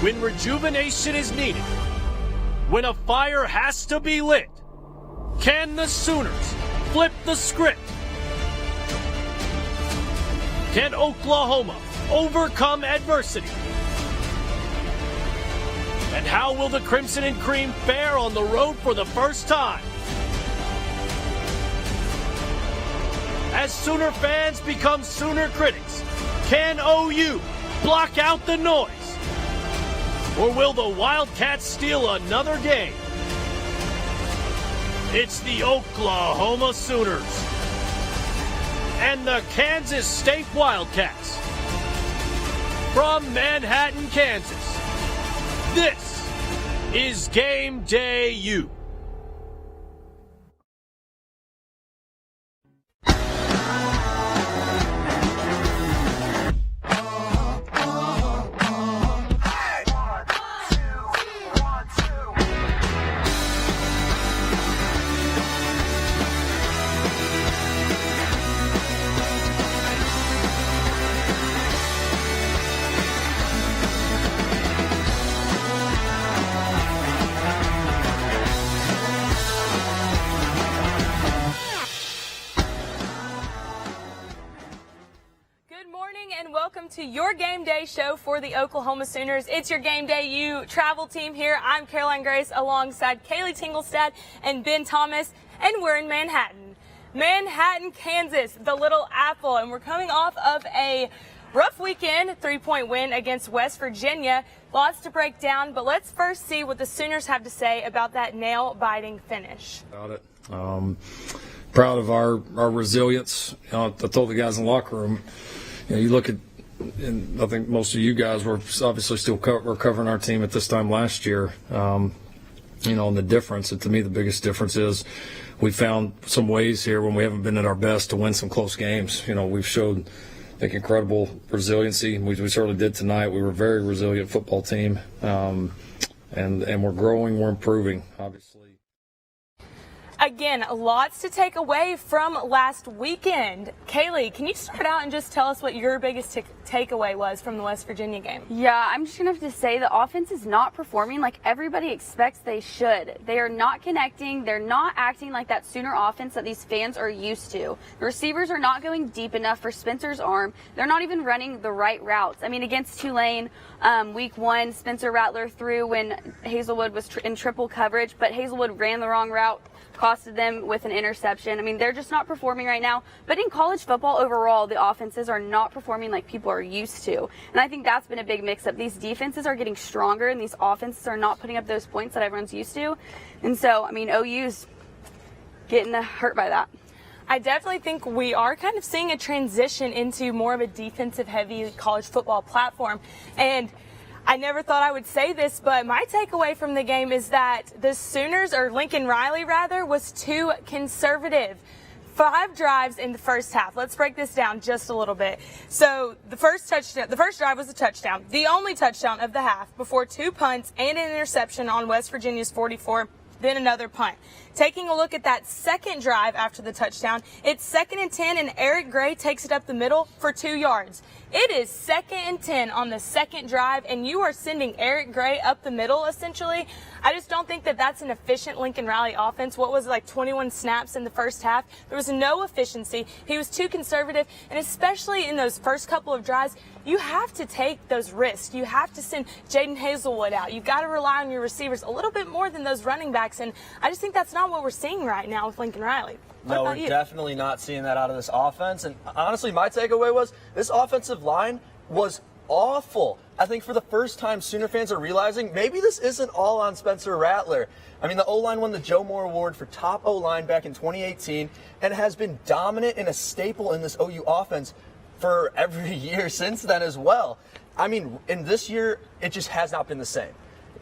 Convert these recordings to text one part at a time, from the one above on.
When rejuvenation is needed, when a fire has to be lit, can the Sooners flip the script? Can Oklahoma overcome adversity? And how will the Crimson and Cream fare on the road for the first time? As Sooner fans become Sooner critics, can OU block out the noise? Or will the Wildcats steal another game? It's the Oklahoma Sooners and the Kansas State Wildcats. From Manhattan, Kansas, this is GameDay U. To your game day show for the Oklahoma Sooners. It's your GameDay U travel team here. I'm Caroline Grace alongside Kaylee Tinglestad and Ben Thomas, and we're in Manhattan, Kansas, the Little Apple, and we're coming off of a rough weekend, 3-point win against West Virginia. Lots to break down, but let's first see what the Sooners have to say about that nail-biting finish. About it. Proud of our resilience. I told the guys in the locker room, you look at, and I think most of you guys were obviously still covering our team at this time last year. And the difference, and to me the biggest difference is we found some ways here when we haven't been at our best to win some close games. We've showed, I think, incredible resiliency. We certainly did tonight. We were a very resilient football team, and we're growing, we're improving, obviously. Again, lots to take away from last weekend. Kaylee, can you start out and just tell us what your biggest takeaway was from the West Virginia game? Yeah, I'm just going to have to say the offense is not performing like everybody expects they should. They are not connecting. They're not acting like that Sooner offense that these fans are used to. The receivers are not going deep enough for Spencer's arm. They're not even running the right routes. I mean, against Tulane, week 1, Spencer Rattler threw when Hazelwood was in triple coverage, but Hazelwood ran the wrong route, costed them with an interception. I mean, they're just not performing right now. But in college football overall, the offenses are not performing like people are used to. And I think that's been a big mix-up. These defenses are getting stronger, and these offenses are not putting up those points that everyone's used to. And so, I mean, OU's getting hurt by that. I definitely think we are kind of seeing a transition into more of a defensive-heavy college football platform. And I never thought I would say this, but my takeaway from the game is that the Sooners, or Lincoln Riley rather, was too conservative. 5 drives in the first half. Let's break this down just a little bit. So the first drive was a touchdown, the only touchdown of the half, before 2 punts and an interception on West Virginia's 44. Then another punt. Taking a look at that second drive after the touchdown, it's 2nd and 10, and Eric Gray takes it up the middle for 2 yards. It is 2nd and 10 on the second drive, and you are sending Eric Gray up the middle, essentially. I just don't think that that's an efficient Lincoln Riley offense. What was it, like 21 snaps in the first half? There was no efficiency. He was too conservative, and especially in those first couple of drives, you have to take those risks. You have to send Jaden Hazelwood out. You've got to rely on your receivers a little bit more than those running backs, and I just think that's not what we're seeing right now with Lincoln Riley. No, we're definitely not seeing that out of this offense. And honestly, my takeaway was this offensive line was awful. I think for the first time, Sooner fans are realizing maybe this isn't all on Spencer Rattler. I mean, the O-line won the Joe Moore Award for top O-line back in 2018 and has been dominant and a staple in this OU offense for every year since then as well. I mean, in this year, it just has not been the same.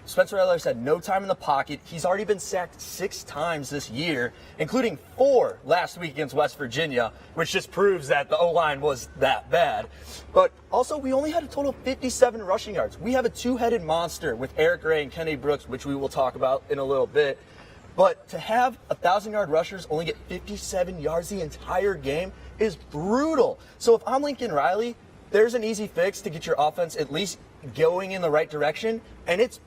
Spencer Rattler's had no time in the pocket. He's already been sacked 6 times this year, including 4 last week against West Virginia, which just proves that the O-line was that bad. But also, we only had a total of 57 rushing yards. We have a 2-headed monster with Eric Gray and Kenny Brooks, which we will talk about in a little bit. But to have 1,000-yard rushers only get 57 yards the entire game is brutal. So if I'm Lincoln Riley, there's an easy fix to get your offense at least going in the right direction, and it's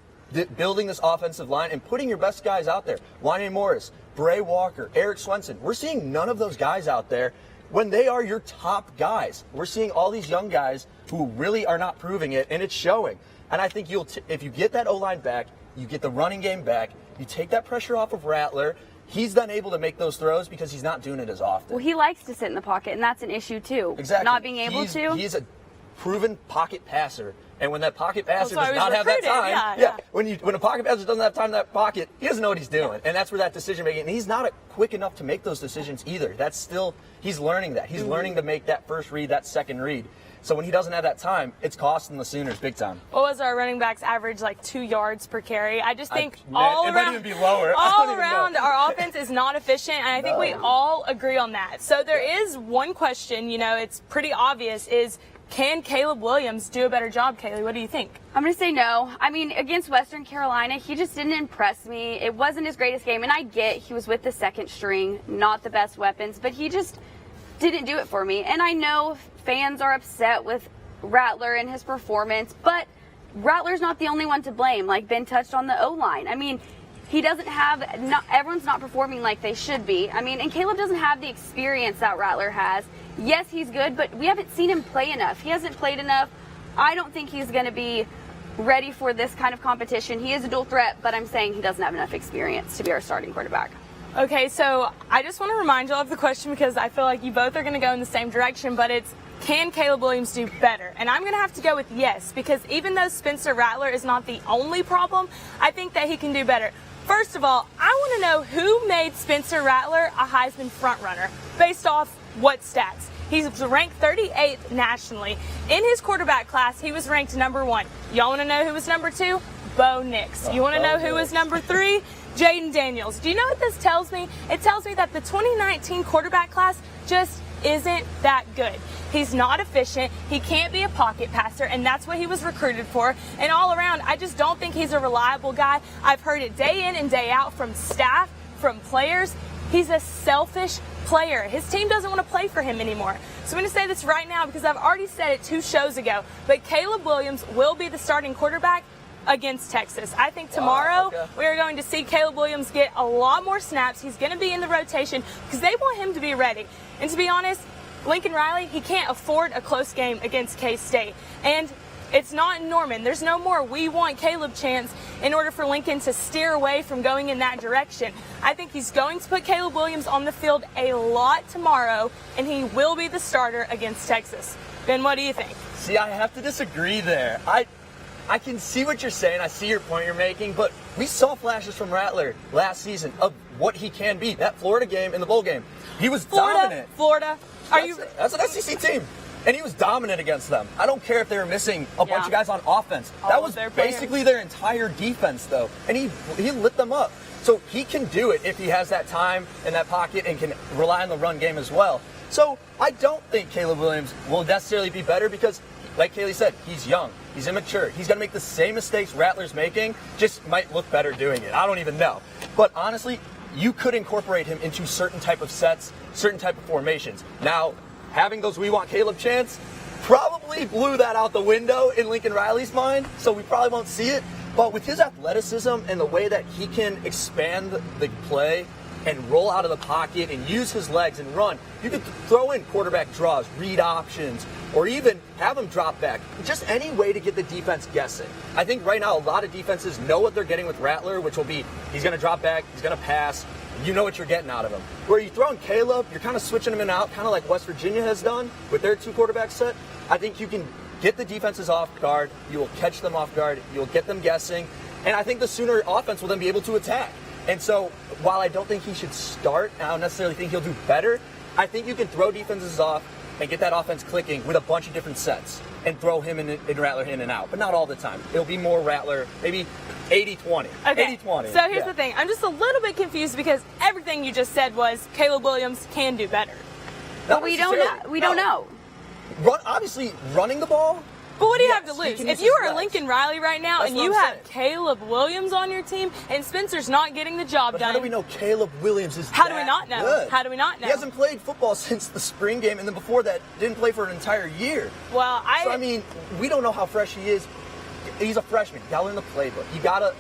building this offensive line and putting your best guys out there. Wanye Morris, Bray Walker, Eric Swenson. We're seeing none of those guys out there when they are your top guys. We're seeing all these young guys who really are not proving it, and it's showing. And I think if you get that O-line back, you get the running game back, you take that pressure off of Rattler, he's done able to make those throws because he's not doing it as often. Well, he likes to sit in the pocket, and that's an issue too. Exactly. Not being able to. He's a proven pocket passer. And when that pocket passer does not have that time, when a pocket passer doesn't have time in that pocket, he doesn't know what he's doing. And that's where that decision making, and he's not quick enough to make those decisions either. That's still, he's learning that. He's learning to make that first read, that second read. So when he doesn't have that time, it's costing the Sooners big time. What was our running backs average, like 2 yards per carry? I just think it might even be lower. All around, our offense is not efficient, and I think we all agree on that. So there is one question, it's pretty obvious, is can Caleb Williams do a better job, Kaylee? What do you think? I'm going to say no. I mean, against Western Carolina, he just didn't impress me. It wasn't his greatest game, and I get he was with the second string, not the best weapons, but he just didn't do it for me. And I know fans are upset with Rattler and his performance, but Rattler's not the only one to blame. Like Ben touched on the O-line. I mean, he doesn't have, everyone's not performing like they should be. I mean, and Caleb doesn't have the experience that Rattler has. Yes, he's good, but we haven't seen him play enough. He hasn't played enough. I don't think he's going to be ready for this kind of competition. He is a dual threat, but I'm saying he doesn't have enough experience to be our starting quarterback. Okay, so I just want to remind you of the question because I feel like you both are going to go in the same direction, but it's, can Caleb Williams do better? And I'm going to have to go with yes, because even though Spencer Rattler is not the only problem, I think that he can do better. First of all, I want to know who made Spencer Rattler a Heisman frontrunner based off what stats. He's ranked 38th nationally. In his quarterback class, he was ranked number 1. Y'all want to know who was number 2? Bo Nix. You want to know who was number 3? Jaden Daniels. Do you know what this tells me? It tells me that the 2019 quarterback class just isn't that good. He's not efficient. He can't be a pocket passer, and that's what he was recruited for. And all around, I just don't think he's a reliable guy. I've heard it day in and day out from staff, from players. He's a selfish player. His team doesn't want to play for him anymore. So I'm going to say this right now because I've already said it 2 shows ago, but Caleb Williams will be the starting quarterback against Texas. I think tomorrow we are going to see Caleb Williams get a lot more snaps. He's going to be in the rotation because they want him to be ready. And to be honest, Lincoln Riley, he can't afford a close game against K-State. And it's not in Norman. There's no more we want Caleb chance in order for Lincoln to steer away from going in that direction. I think he's going to put Caleb Williams on the field a lot tomorrow, and he will be the starter against Texas. Ben, what do you think? See, I have to disagree there. I can see what you're saying. I see your point you're making, but we saw flashes from Rattler last season of what he can be. That Florida game and the bowl game, he was dominant. Florida. That's an SEC team. And he was dominant against them. I don't care if they were missing a bunch of guys on offense. That was basically their entire defense, though. And he lit them up. So he can do it if he has that time in that pocket and can rely on the run game as well. So I don't think Caleb Williams will necessarily be better because, like Kaylee said, he's young. He's immature. He's going to make the same mistakes Rattler's making, just might look better doing it. I don't even know. But honestly, you could incorporate him into certain type of sets, certain type of formations. Now, having those we want Caleb chants probably blew that out the window in Lincoln Riley's mind, so we probably won't see it. But with his athleticism and the way that he can expand the play and roll out of the pocket and use his legs and run, you could throw in quarterback draws, read options, or even have him drop back. Just any way to get the defense guessing. I think right now a lot of defenses know what they're getting with Rattler, which will be he's going to drop back, he's going to pass. You know what you're getting out of him. Where you throw in Caleb, you're kind of switching him in and out, kind of like West Virginia has done with their 2 quarterback set. I think you can get the defenses off guard. You will catch them off guard. You'll get them guessing. And I think the Sooner offense will then be able to attack. And so while I don't think he should start, and I don't necessarily think he'll do better, I think you can throw defenses off and get that offense clicking with a bunch of different sets and throw him and Rattler in and out, but not all the time. It'll be more Rattler, maybe 80-20. Okay. 80-20. So here's the thing. I'm just a little bit confused because everything you just said was Caleb Williams can do better. But we don't know. Obviously, running the ball, But what do you have Yes, to he lose? can If use you his are legs. Lincoln Riley right now That's and what you I'm have saying. Caleb Williams on your team and Spencer's not getting the job But done. how do we know Caleb Williams is How do we that not know? good? How do we not know? He hasn't played football since the spring game, and then before that, didn't play for an entire year. Well, So, I mean, we don't know how fresh he is. He's a freshman. You got to learn the playbook. You got to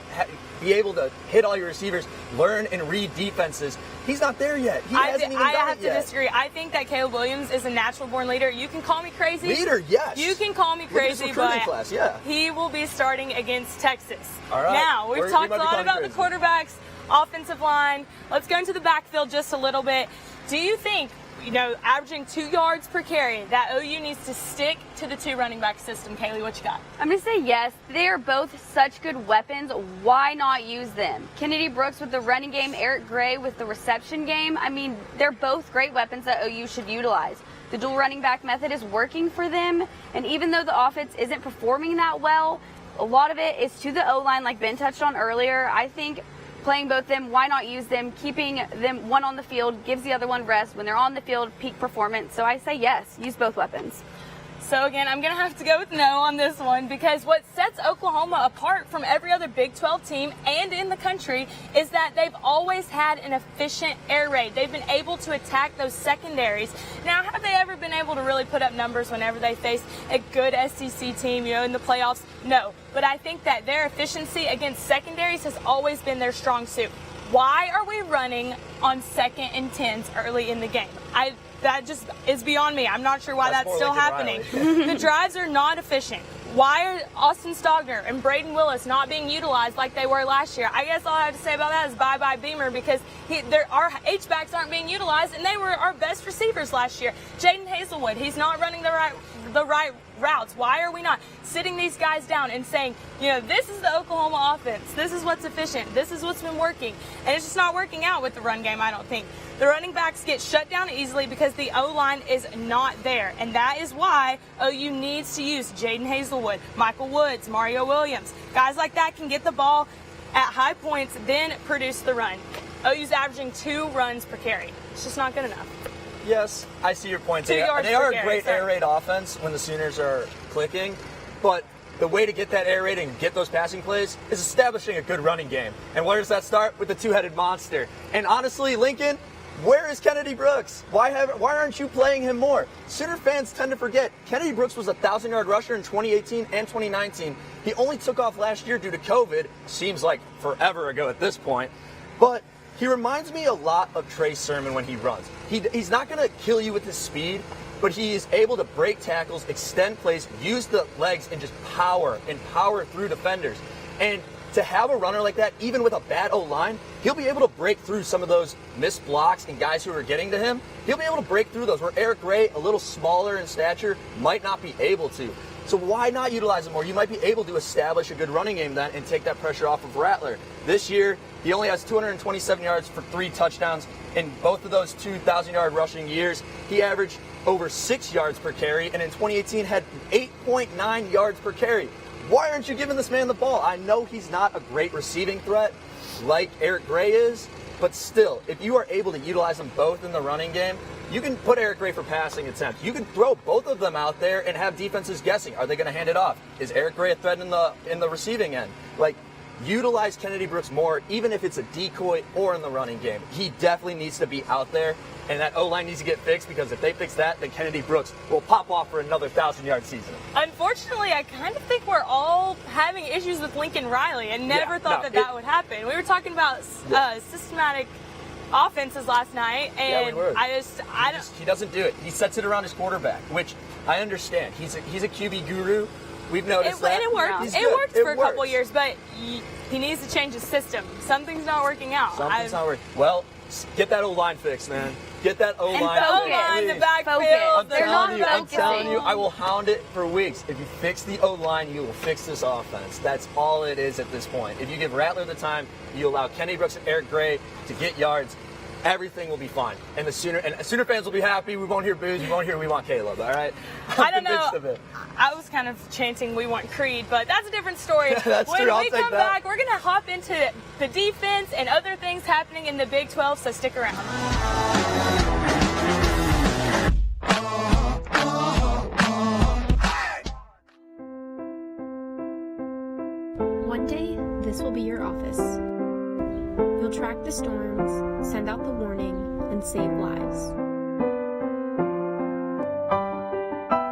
be able to hit all your receivers, learn and read defenses. He's not there yet. He hasn't even I done have it to yet. disagree. I think that Caleb Williams is a natural-born leader. You can call me crazy. Leader, yes. You can call me Look at his crazy, recruiting but class, yeah. he will be starting against Texas. All right. Now, we've We talked might a be lot calling about the you crazy. quarterbacks, offensive line. Let's go into the backfield just a little bit. Do you think, averaging 2 yards per carry, that OU needs to stick to the 2 running back system? Kaylee, what you got? I'm going to say yes. They are both such good weapons. Why not use them? Kennedy Brooks with the running game, Eric Gray with the reception game. I mean, they're both great weapons that OU should utilize. The dual running back method is working for them, and even though the offense isn't performing that well, a lot of it is to the O-line, like Ben touched on earlier. I think playing both them, why not use them? Keeping them one on the field gives the other one rest. When they're on the field, peak performance. So I say yes, use both weapons. So again, I'm going to have to go with no on this one, because what sets Oklahoma apart from every other Big 12 team and in the country is that they've always had an efficient air raid. They've been able to attack those secondaries. Now, have they ever been able to really put up numbers whenever they face a good SEC team, in the playoffs? No. But I think that their efficiency against secondaries has always been their strong suit. Why are we running on 2nd and 10s early in the game? That just is beyond me. I'm not sure why that's more still Lincoln happening. The drives are not efficient. Why are Austin Stogner and Braden Willis not being utilized like they were last year? I guess all I have to say about that is bye-bye Beamer, because our H-backs aren't being utilized, and they were our best receivers last year. Jaden Hazelwood, he's not running the right routes. Why are we not sitting these guys down and saying, this is the Oklahoma offense. This is what's efficient. This is what's been working. And it's just not working out with the run game, I don't think. The running backs get shut down easily because the O-line is not there. And that is why OU needs to use Jaden Hazelwood, Michael Woods, Mario Williams. Guys like that can get the ball at high points, then produce the run. OU's averaging 2 runs per carry. It's just not good enough. Yes, I see your point. 2 yards They per are a carry, great sorry. air raid offense when the Sooners are clicking, but the way to get that air raid and get those passing plays is establishing a good running game. And where does that start? With the two-headed monster. And honestly, Lincoln, where is Kennedy Brooks? Why aren't you playing him more? Sooner fans tend to forget Kennedy Brooks was a 1,000-yard rusher in 2018 and 2019. He only took off last year due to COVID. Seems like forever ago at this point. But he reminds me a lot of Trey Sermon when he runs. He's not going to kill you with his speed, but he is able to break tackles, extend plays, use the legs, and just power through defenders. And to have a runner like that, even with a bad O-line, he'll be able to break through some of those missed blocks and guys who are getting to him. He'll be able to break through those where Eric Gray, a little smaller in stature, might not be able to. So why not utilize him more? You might be able to establish a good running game then and take that pressure off of Rattler. This year, he only has 227 yards for 3 touchdowns. In both of those 2,000-yard rushing years, he averaged over 6 yards per carry, and in 2018 had 8.9 yards per carry. Why aren't you giving this man the ball? I know he's not a great receiving threat like Eric Gray is, but still, if you are able to utilize them both in the running game, you can put Eric Gray for passing attempts. You can throw both of them out there and have defenses guessing. Are they going to hand it off? Is Eric Gray a threat in the receiving end? Utilize Kennedy Brooks more, even if it's a decoy or in the running game. He definitely needs to be out there, and that O-line needs to get fixed, because if they fix that, then Kennedy Brooks will pop off for another 1,000-yard season. Unfortunately, I kind of think we're all having issues with Lincoln Riley, and never thought that would happen. We were talking about systematic offenses last night, and we were. He doesn't do it. He sets it around his quarterback, which I understand. He's a QB guru. We've noticed that. And it worked. He's It good. worked for a couple years, but he needs to change his system. Something's not working out. Something's not working. Well, get that O-line fixed, man. Get that O-line the fixed. O-line, the please. backfield. I'm telling you, I will hound it for weeks. If you fix the O-line, you will fix this offense. That's all it is at this point. If you give Rattler the time, you allow Kenny Brooks and Eric Gray to get yards, everything will be fine. And Sooner fans will be happy. We won't hear boos. We won't hear we want Caleb, all right? I don't know. Of it. I was kind of chanting we want Creed, but that's a different story. That's when true. I'll we take come that. back, we're going to hop into the defense and other things happening in the Big 12, so stick around. One day, this will be your office. You'll track the storms, send out the warning, and save lives.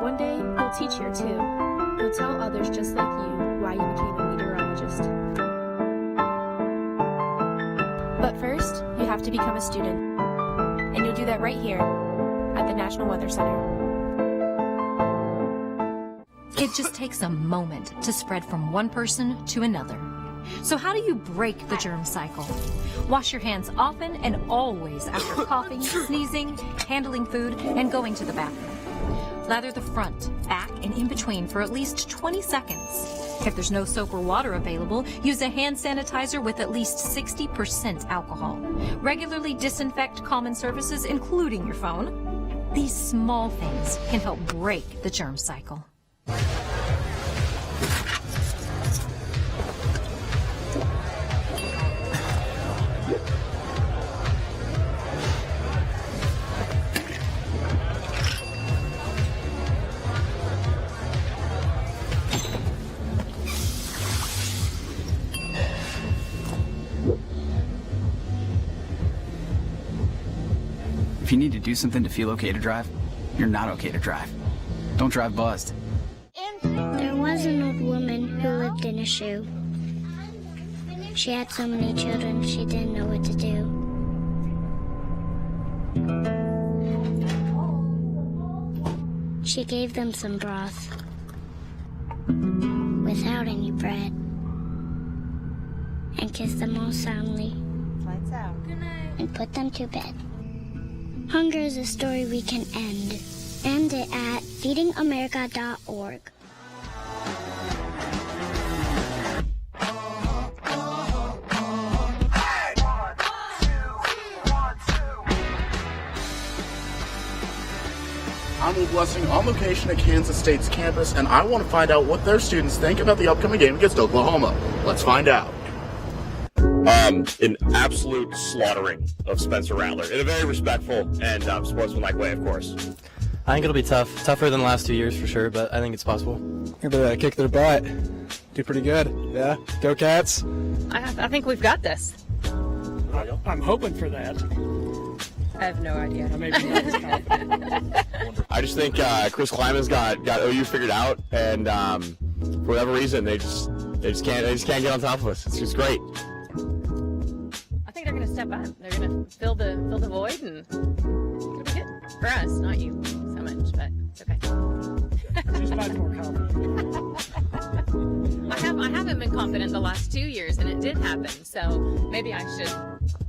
One day, you'll teach here too. You'll tell others just like you why you became a meteorologist. But first, you have to become a student. And you'll do that right here at the National Weather Center. It just takes a moment to spread from one person to another. So how do you break the germ cycle? Wash your hands often and always after coughing, sneezing, handling food, and going to the bathroom. Lather the front, back, and in between for at least 20 seconds. If there's no soap or water available, use a hand sanitizer with at least 60% alcohol. Regularly disinfect common surfaces, including your phone. These small things can help break the germ cycle. If you need to do something to feel okay to drive, you're not okay to drive. Don't drive buzzed. There was an old woman who lived in a shoe. She had so many children, she didn't know what to do. She gave them some broth without any bread and kissed them all soundly. Lights out. Good night. And put them to bed. Hunger is a story we can end. End it at feedingamerica.org. I'm Will Blessing on location at Kansas State's campus, and I want to find out what their students think about the upcoming game against Oklahoma. Let's find out. An absolute slaughtering of Spencer Rattler in a very respectful and sportsmanlike way, of course. I think it'll be tough. Tougher than the last 2 years for sure, but I think it's possible. Gonna kick their butt. Do pretty good. Yeah. Go Cats. I think we've got this. I'm hoping for that. I have no idea. I just think Chris Kleiman's got OU figured out, and for whatever reason, they just can't get on top of us. It's just great. I think they're going to step up. They're going to fill the void, and it's going to be good for us, not you so much, but it's okay. Just much more confident. I haven't been confident the last 2 years, and it did happen. So maybe I should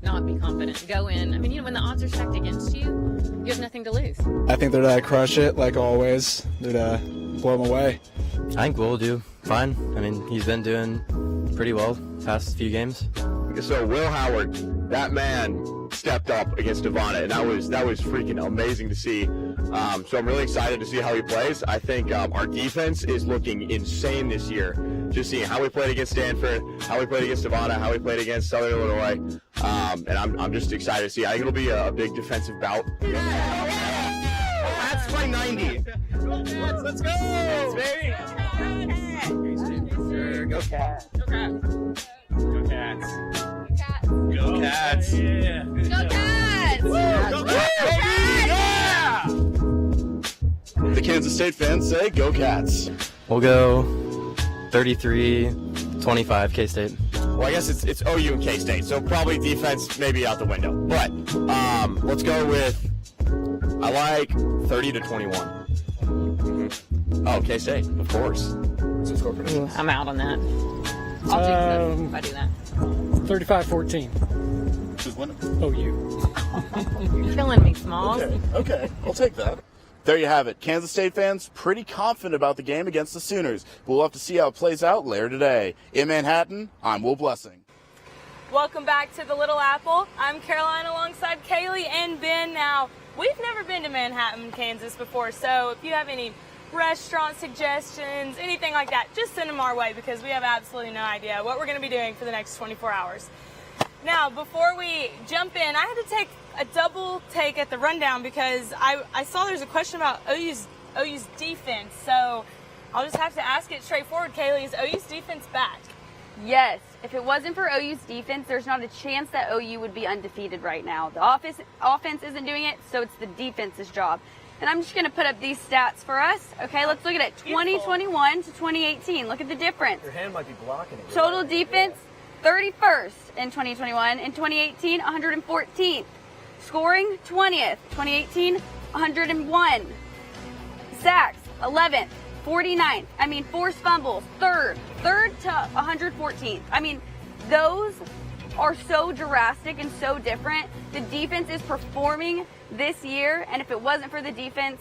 not be confident. Go in. I mean, when the odds are stacked against you, you have nothing to lose. I think they're to crush it like always. They're to blow them away. I think we'll do fine. I mean, he's been doing pretty well past few games. So Will Howard, that man stepped up against Devonna, and that was freaking amazing to see. So I'm really excited to see how he plays. I think our defense is looking insane this year. Just seeing how we played against Stanford, how we played against Devonna, how we played against Southern Illinois, and I'm just excited to see. I think it'll be a big defensive bout. That's my 90. Let's go, baby. Go Cats. Go Cats. Go Cats. Go Cats. Yeah. Go Cats. Go Cats. Yeah. The Kansas State fans say, go Cats. We'll go 33-25 K-State. Well, I guess it's OU and K-State, so probably defense maybe out the window. But let's go with, I like 30-21. Mm-hmm. Oh, K-State, of course. I'm out on that. I'll jinx it if I do that. 35-14. Who's winning? OU. You're killing me, Smalls. Okay, I'll take that. There you have it. Kansas State fans pretty confident about the game against the Sooners. We'll have to see how it plays out later today. In Manhattan, I'm Will Blessing. Welcome back to the Little Apple. I'm Caroline alongside Kaylee and Ben. Now, we've never been to Manhattan, Kansas before, so if you have any restaurant suggestions, anything like that, just send them our way because we have absolutely no idea what we're going to be doing for the next 24 hours. Now, before we jump in, I had to take a double take at the rundown because I saw there's a question about OU's defense, so I'll just have to ask it straightforward, Kaylee. Is OU's defense back? Yes. If it wasn't for OU's defense, there's not a chance that OU would be undefeated right now. The offense isn't doing it, so it's the defense's job. And I'm just going to put up these stats for us. Okay, let's look at it. 2021 to 2018. Look at the difference. Your hand might be blocking it. Total defense, 31st in 2021. In 2018, 114th. Scoring, 20th. 2018, 101. Sacks, 11th. 49th. I mean, forced fumbles, third to 114th. I mean, those are so drastic and so different. The defense is performing this year, and if it wasn't for the defense,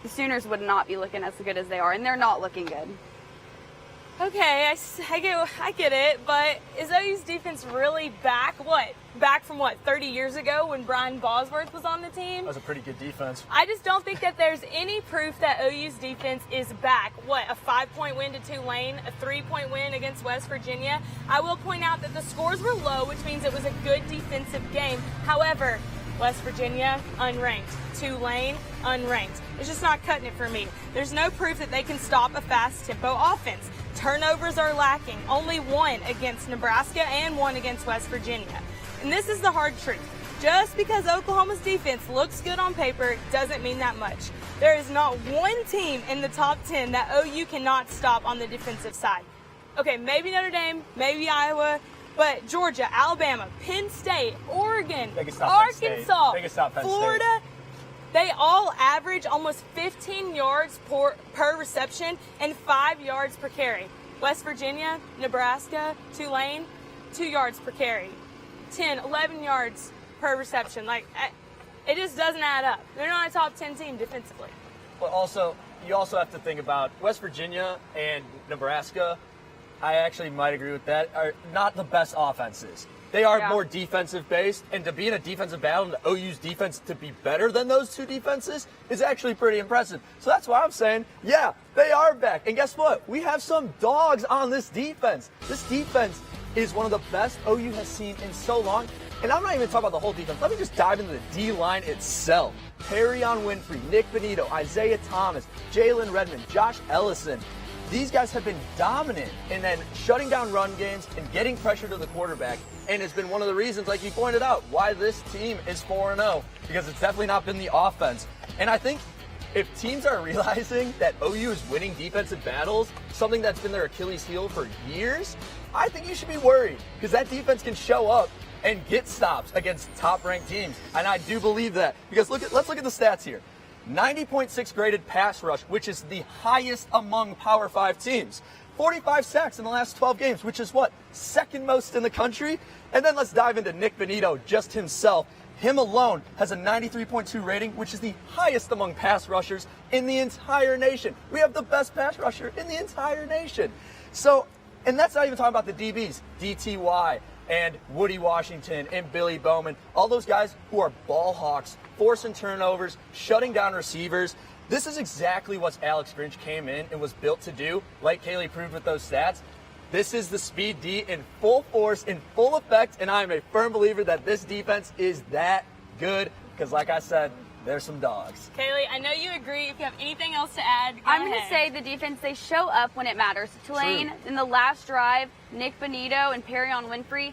the Sooners would not be looking as good as they are, and they're not looking good. Okay, I get it, but is OU's defense really back? Back from 30 years ago when Brian Bosworth was on the team? That was a pretty good defense. I just don't think that there's any proof that OU's defense is back. A 5-point win to Tulane, a 3-point win against West Virginia. I will point out that the scores were low, which means it was a good defensive game. However, West Virginia, unranked. Tulane, unranked. It's just not cutting it for me. There's no proof that they can stop a fast tempo offense. Turnovers are lacking. Only one against Nebraska and one against West Virginia. And this is the hard truth. Just because Oklahoma's defense looks good on paper doesn't mean that much. There is not one team in the top 10 that OU cannot stop on the defensive side. Okay, maybe Notre Dame, maybe Iowa, but Georgia, Alabama, Penn State, Oregon, Arkansas, Florida, they all average almost 15 yards per reception and 5 yards per carry. West Virginia, Nebraska, Tulane, 2 yards per carry. 10, 11 yards per reception. It just doesn't add up. They're not a top 10 team defensively. But you also have to think about West Virginia and Nebraska. I actually might agree with that. Are not the best offenses. They are more defensive based, and to be in a defensive battle, and the OU's defense to be better than those two defenses is actually pretty impressive. So that's why I'm saying, yeah, they are back. And guess what? We have some dogs on this defense. This defense is one of the best OU has seen in so long. And I'm not even talking about the whole defense. Let me just dive into the D-line itself. Perrion Winfrey, Nick Benito, Isaiah Thomas, Jalen Redmond, Josh Ellison. These guys have been dominant in then shutting down run games and getting pressure to the quarterback. And it's been one of the reasons, like you pointed out, why this team is 4-0. Because it's definitely not been the offense. And I think if teams are realizing that OU is winning defensive battles, something that's been their Achilles heel for years, I think you should be worried. Because that defense can show up and get stops against top-ranked teams. And I do believe that. Because let's look at the stats here. 90.6 graded pass rush, which is the highest among Power 5 teams. 45 sacks in the last 12 games, which is second most in the country? And then let's dive into Nick Benito, just himself. Him alone has a 93.2 rating, which is the highest among pass rushers in the entire nation. We have the best pass rusher in the entire nation. So, and that's not even talking about the DBs, DTY and Woody Washington and Billy Bowman, all those guys who are ball hawks, forcing turnovers, shutting down receivers. This is exactly what Alex Grinch came in and was built to do, like Kaylee proved with those stats. This is the speed D in full force, in full effect, and I'm a firm believer that this defense is that good because, like I said, there's some dogs. Kaylee, I know you agree. If you have anything else to add, I'm going to say the defense, they show up when it matters. Tulane, in the last drive, Nick Benito and Perrion Winfrey,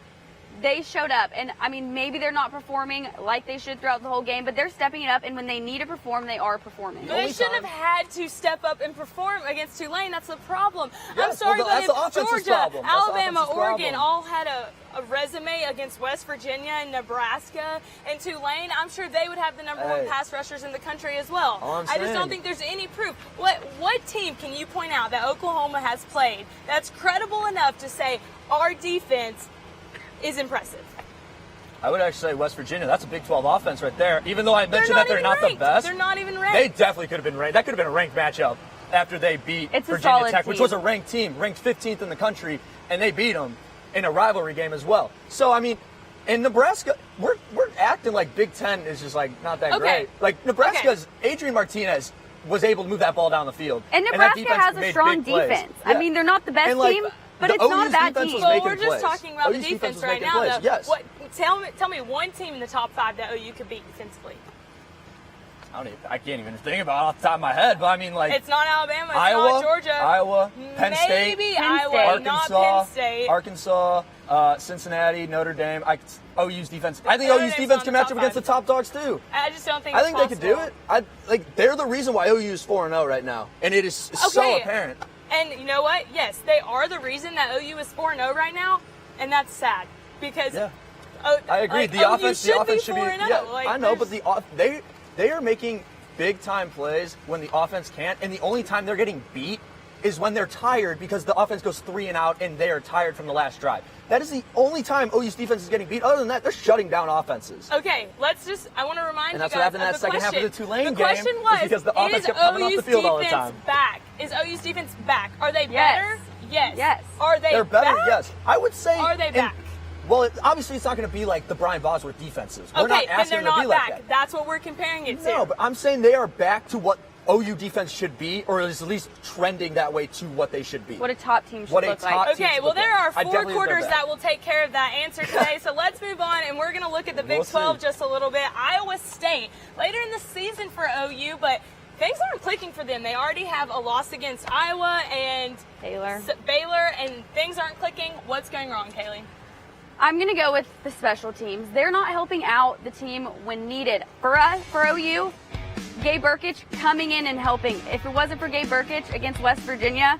they showed up. And, I mean, maybe they're not performing like they should throughout the whole game, but they're stepping it up, and when they need to perform, they are performing. But they shouldn't have had to step up and perform against Tulane. That's the problem. I'm sorry, but if Georgia, Alabama, Oregon all had a resume against West Virginia and Nebraska and Tulane, I'm sure they would have the number one pass rushers in the country as well. I just don't think there's any proof. What team can you point out that Oklahoma has played that's credible enough to say our defense is impressive? I would actually say West Virginia. That's a Big 12 offense right there. Even though I mentioned that they're not the best. They're not even ranked. They definitely could have been ranked. That could have been a ranked matchup after they beat Virginia Tech, which was a ranked team, ranked 15th in the country, and they beat them in a rivalry game as well. So, I mean, in Nebraska, we're acting like Big Ten is just not that great. Like Nebraska's Adrian Martinez was able to move that ball down the field. And Nebraska has a strong defense. I mean, they're not the best team, but it's not a bad team. Well, we're just talking about the defense right now, though. Yes. Tell me one team in the top 5 that OU could beat defensively. I can't even think about it off the top of my head, but I mean, like, it's not Alabama, it's Iowa, not Georgia. Iowa, Penn State, Maybe Iowa, not Penn State. Arkansas, Cincinnati, Notre Dame. OU's defense. I think Notre OU's Dame's defense on can the match top up against the top dogs too. I just don't think I it's think they could do possible. it. They're the reason why OU is 4-0 right now, and it is so apparent. And you know what? Yes, they are the reason that OU is 4-0 right now, and that's sad because. Yeah. I agree. Like, the offense should be 4-0. Yeah, Like, I know, but they are making big time plays when the offense can't, and the only time they're getting beat is when they're tired because the offense goes 3 and out and they are tired from the last drive. That is the only time OU's defense is getting beat. Other than that, they're shutting down offenses. Okay, I want to remind you guys. And that's what happened in that second half of the Tulane game. The question was, because the offense kept coming off the field all the time. Back? Is OU's defense back? Are they better? Yes. Are they They're better, back? yes. I would say. Are they back? Well, obviously it's not going to be like the Brian Bosworth defenses. We're not then asking they're them to not be back. like that. That's what we're comparing it to. No, but I'm saying they are back to what OU defense should be, or is at least trending that way to what they should be. What a top team should look like. Okay, well, there are 4 quarters that will take care of that answer today. So let's move on, and we're going to look at the Big 12 just a little bit. Iowa State, later in the season for OU, but things aren't clicking for them. They already have a loss against Iowa and Baylor, and things aren't clicking. What's going wrong, Kaylee? I'm going to go with the special teams. They're not helping out the team when needed. For us, for OU, Gabe Burkich coming in and helping. If it wasn't for Gabe Burkich against West Virginia,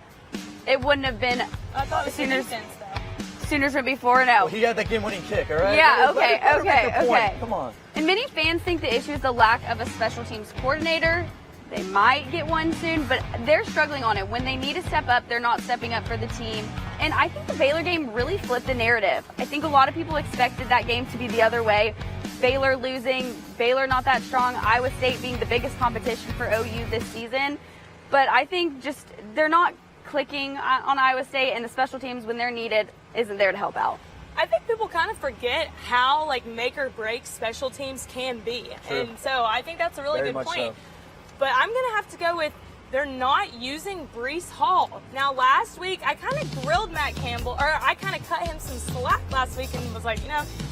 it wouldn't have been. I thought it was Sooners. defense, though. Sooners would be 4-0. Well, he had that game-winning kick, all right? Yeah, okay. Come on. And many fans think the issue is the lack of a special teams coordinator. They might get one soon, but they're struggling on it. When they need to step up, they're not stepping up for the team. And I think the Baylor game really flipped the narrative. I think a lot of people expected that game to be the other way. Baylor losing, Baylor not that strong, Iowa State being the biggest competition for OU this season. But I think just they're not clicking on Iowa State, and the special teams, when they're needed, isn't there to help out. I think people kind of forget how make or break special teams can be. True. And so I think that's a really Very good much point. so. But I'm going to have to go with they're not using Breece Hall. Now, last week, I kind of grilled Matt Campbell, or I kind of cut him some slack last week and was like,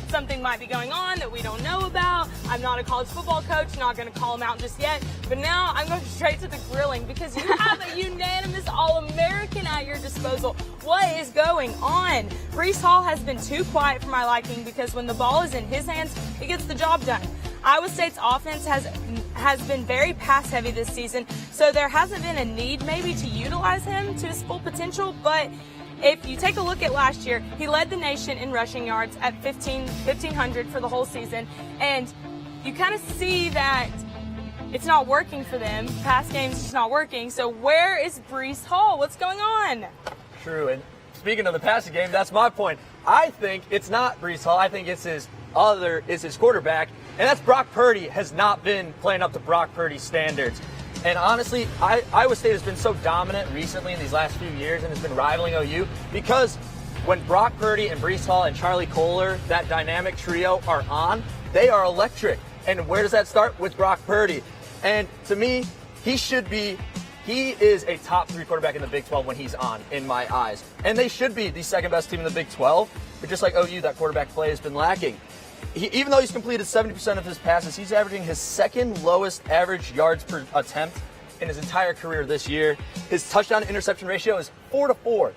something might be going on that we don't know about. I'm not a college football coach, not going to call him out just yet. But now I'm going straight to the grilling because you have a unanimous All-American at your disposal. What is going on? Breece Hall has been too quiet for my liking because when the ball is in his hands, he gets the job done. Iowa State's offense has been very pass-heavy this season, so there hasn't been a need maybe to utilize him to his full potential, but if you take a look at last year, he led the nation in rushing yards at 1,500 for the whole season, and you kind of see that it's not working for them. Pass game's just not working, so where is Breece Hall? What's going on? True, and speaking of the passing game, that's my point. I think it's not Breece Hall. I think it's his quarterback, and that's Brock Purdy has not been playing up to Brock Purdy's standards. And honestly, Iowa State has been so dominant recently in these last few years and has been rivaling OU because when Brock Purdy and Breece Hall and Charlie Kohler, that dynamic trio, are on, they are electric. And where does that start? With Brock Purdy. And to me, he is a top 3 quarterback in the Big 12 when he's on, in my eyes. And they should be the second best team in the Big 12. But just like OU, that quarterback play has been lacking. Even though he's completed 70% of his passes, he's averaging his second lowest average yards per attempt in his entire career this year. His touchdown-interception ratio is 4-4.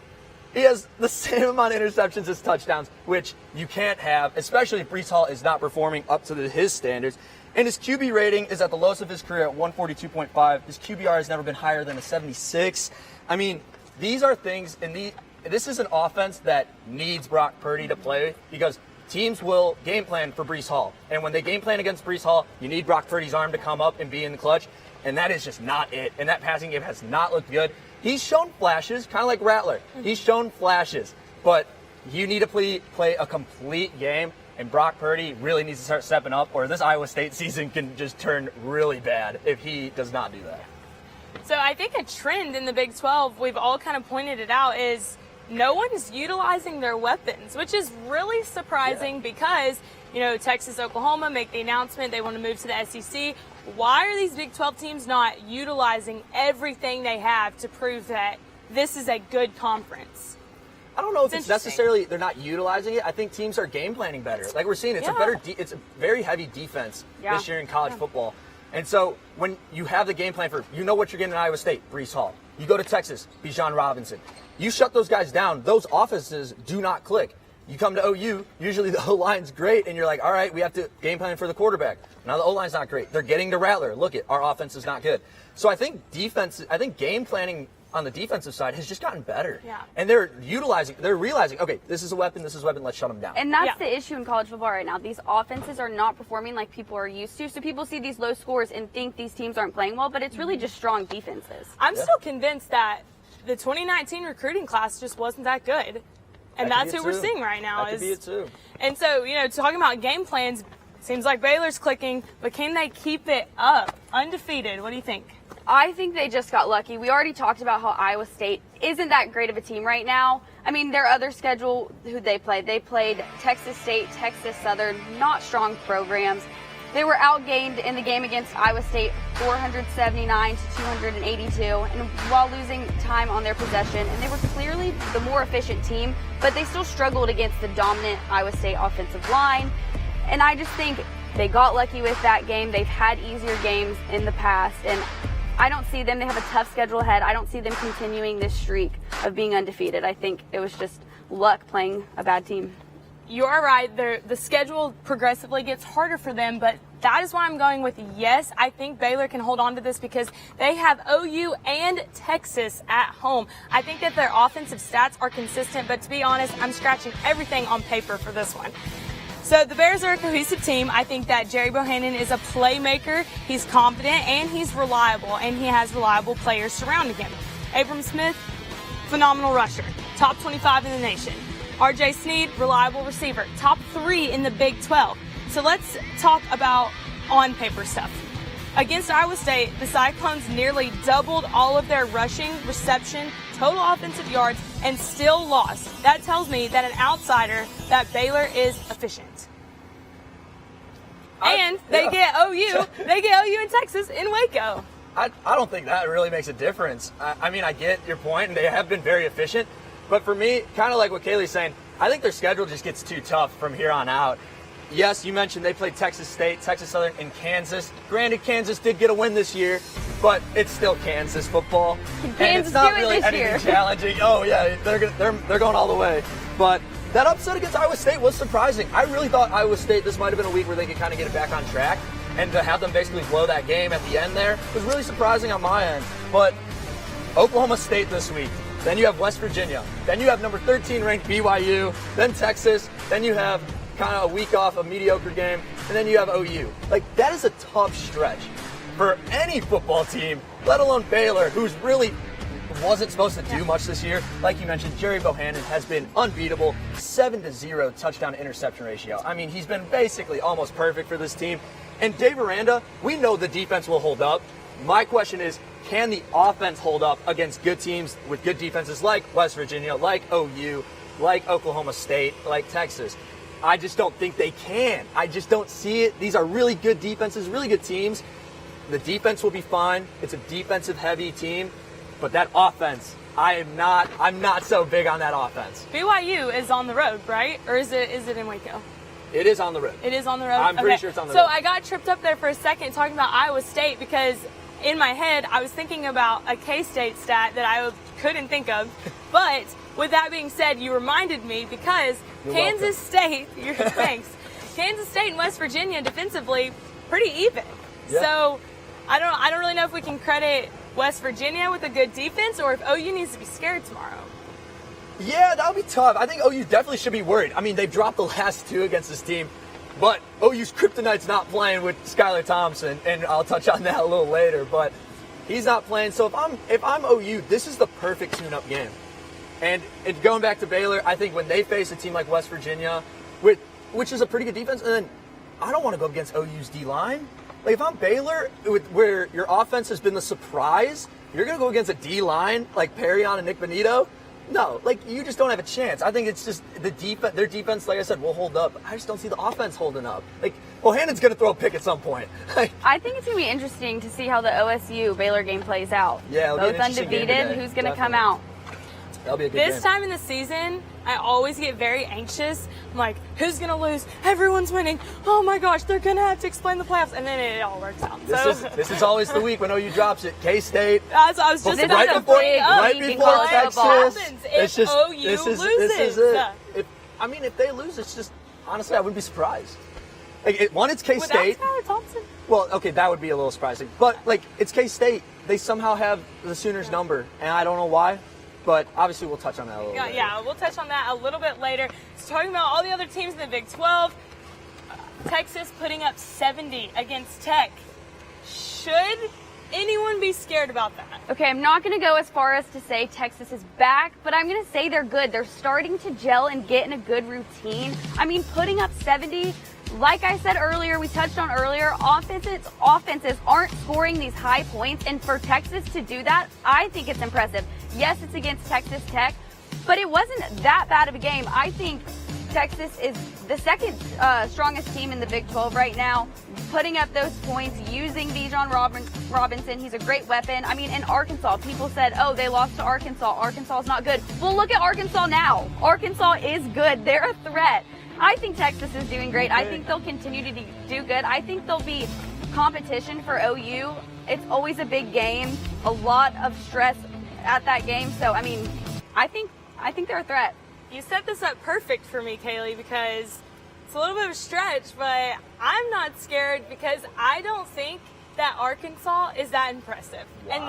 He has the same amount of interceptions as touchdowns, which you can't have, especially if Breece Hall is not performing up to his standards. And his QB rating is at the lowest of his career at 142.5. His QBR has never been higher than a 76. I mean, these are things, and this is an offense that needs Brock Purdy to play because teams will game plan for Breece Hall. And when they game plan against Breece Hall, you need Brock Purdy's arm to come up and be in the clutch. And that is just not it. And that passing game has not looked good. He's shown flashes, kind of like Rattler. He's shown flashes. But you need to play a complete game. And Brock Purdy really needs to start stepping up, or this Iowa State season can just turn really bad if he does not do that. So I think a trend in the Big 12, we've all kind of pointed it out, is no one's utilizing their weapons, which is really surprising because, Texas, Oklahoma make the announcement they want to move to the SEC. Why are these Big 12 teams not utilizing everything they have to prove that this is a good conference? I don't know if it's necessarily they're not utilizing it. I think teams are game planning better. Like we're seeing, it's a very heavy defense this year in college football. And so when you have the game plan for, you know what you're getting in Iowa State, Breece Hall. You go to Texas, Bijan Robinson. You shut those guys down, those offenses do not click. You come to OU, usually the O-line's great, and you're like, all right, we have to game plan for the quarterback. Now the O-line's not great. They're getting to Rattler. Look it, our offense is not good. So I think game planning on the defensive side has just gotten better. Yeah. And they're realizing, okay, this is a weapon, let's shut them down. And that's the issue in college football right now. These offenses are not performing like people are used to. So people see these low scores and think these teams aren't playing well, but it's really just strong defenses. I'm still convinced that the 2019 recruiting class just wasn't that good. And that's who we're seeing right now. That could be it too. And so, talking about game plans, seems like Baylor's clicking, but can they keep it up? Undefeated, what do you think? I think they just got lucky. We already talked about how Iowa State isn't that great of a team right now. I mean, their other schedule, who they played Texas State, Texas Southern, not strong programs. They were outgained in the game against Iowa State 479 to 282, and while losing time on their possession. And they were clearly the more efficient team, but they still struggled against the dominant Iowa State offensive line. And I just think they got lucky with that game. They've had easier games in the past, and I don't see them. They have a tough schedule ahead. I don't see them continuing this streak of being undefeated. I think it was just luck playing a bad team. You are right. The schedule progressively gets harder for them, but that is why I'm going with yes. I think Baylor can hold on to this because they have OU and Texas at home. I think that their offensive stats are consistent, but to be honest, I'm scratching everything on paper for this one. So the Bears are a cohesive team. I think that Jerry Bohannon is a playmaker. He's confident and he's reliable, and he has reliable players surrounding him. Abram Smith, phenomenal rusher, top 25 in the nation. R.J. Sneed, reliable receiver, top 3 in the Big 12. So let's talk about on-paper stuff. Against Iowa State, the Cyclones nearly doubled all of their rushing, reception, total offensive yards, and still lost. That tells me that an outsider that Baylor is efficient. And they get OU. They get OU in Texas in Waco. I don't think that really makes a difference. I mean, I get your point, and they have been very efficient. But for me, kind of like what Kaylee's saying, I think their schedule just gets too tough from here on out. Yes, you mentioned they played Texas State, Texas Southern, and Kansas. Granted, Kansas did get a win this year, but it's still Kansas football. And it's not really anything challenging. Oh, yeah, they're going all the way. But that upset against Iowa State was surprising. I really thought Iowa State, this might have been a week where they could kind of get it back on track. And to have them basically blow that game at the end there was really surprising on my end. But Oklahoma State this week. Then you have West Virginia. Then you have number 13 ranked BYU. Then Texas. Then you have kind of a week off, a mediocre game. And then you have OU. Like, that is a tough stretch for any football team, let alone Baylor, who's really wasn't supposed to do much this year. Like you mentioned, Jerry Bohannon has been unbeatable. 7-0 touchdown to interception ratio. I mean, he's been basically almost perfect for this team. And Dave Aranda, we know the defense will hold up. My question is, can the offense hold up against good teams with good defenses like West Virginia, like OU, like Oklahoma State, like Texas? I just don't think they can. I just don't see it. These are really good defenses, really good teams. The defense will be fine. It's a defensive-heavy team. But that offense, I'm not so big on that offense. BYU is on the road, right? Or is it in Waco? It is on the road. It is on the road? I'm pretty sure it's on the road. So I got tripped up there for a second talking about Iowa State because in my head I was thinking about a K-State stat that I couldn't think of. But with that being said, you reminded me because Kansas State, thanks. Kansas State and West Virginia defensively pretty even. Yeah. So I don't really know if we can credit West Virginia with a good defense or if OU needs to be scared tomorrow. Yeah, that'll be tough. I think OU definitely should be worried. I mean, they've dropped the last 2 against this team, but OU's kryptonite's not playing with Skylar Thompson, and I'll touch on that a little later, but he's not playing. So if I'm OU, this is the perfect tune-up game. And going back to Baylor, I think when they face a team like West Virginia, which is a pretty good defense, and then I don't want to go against OU's D-line. Like, if I'm Baylor, where your offense has been the surprise, you're going to go against a D-line like Perrion and Nick Benito? No, like, you just don't have a chance. I think it's just their defense, like I said, will hold up. I just don't see the offense holding up. Like, Bohannon's going to throw a pick at some point. I think it's going to be interesting to see how the OSU-Baylor game plays out. Yeah, both undefeated. Who's going to come out? That'll be a good This game. time in the season, I always get very anxious. I'm like, who's going to lose? Everyone's winning. Oh my gosh, they're going to have to explain the playoffs. And then it all works out. This is always the week when OU drops it. K-State. I was just about to bring up. Right before Texas. It's just, OU loses. If they lose, it's just, honestly, I wouldn't be surprised. One, it's K-State. Without Skylar Thompson? Well, okay, that would be a little surprising. But, it's K-State. They somehow have the Sooners' number, and I don't know why. But obviously, we'll touch on that a little bit. Yeah, we'll touch on that a little bit later. So talking about all the other teams in the Big 12, Texas putting up 70 against Tech. Should anyone be scared about that? Okay, I'm not going to go as far as to say Texas is back, but I'm going to say they're good. They're starting to gel and get in a good routine. I mean, putting up 70, like I said earlier, we touched on earlier, offenses aren't scoring these high points, and for Texas to do that, I think it's impressive. Yes, it's against Texas Tech, but it wasn't that bad of a game. I think Texas is the second strongest team in the Big 12 right now, putting up those points, using Bijan Robinson. He's a great weapon. I mean, in Arkansas, people said, oh, they lost to Arkansas. Arkansas is not good. Well, look at Arkansas now. Arkansas is good. They're a threat. I think Texas is doing great. I think they'll continue to do good. I think there'll be competition for OU. It's always a big game, a lot of stress at that game. So, I mean, I think they're a threat. You set this up perfect for me, Kaylee, because it's a little bit of a stretch, but I'm not scared because I don't think that Arkansas is that impressive. Wow. And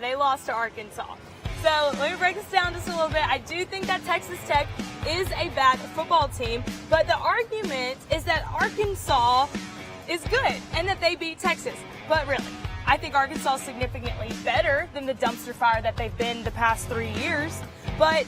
they lost to Arkansas. So let me break this down just a little bit. I do think that Texas Tech is a bad football team, but the argument is that Arkansas is good and that they beat Texas. But really, I think Arkansas is significantly better than the dumpster fire that they've been the past 3 years, but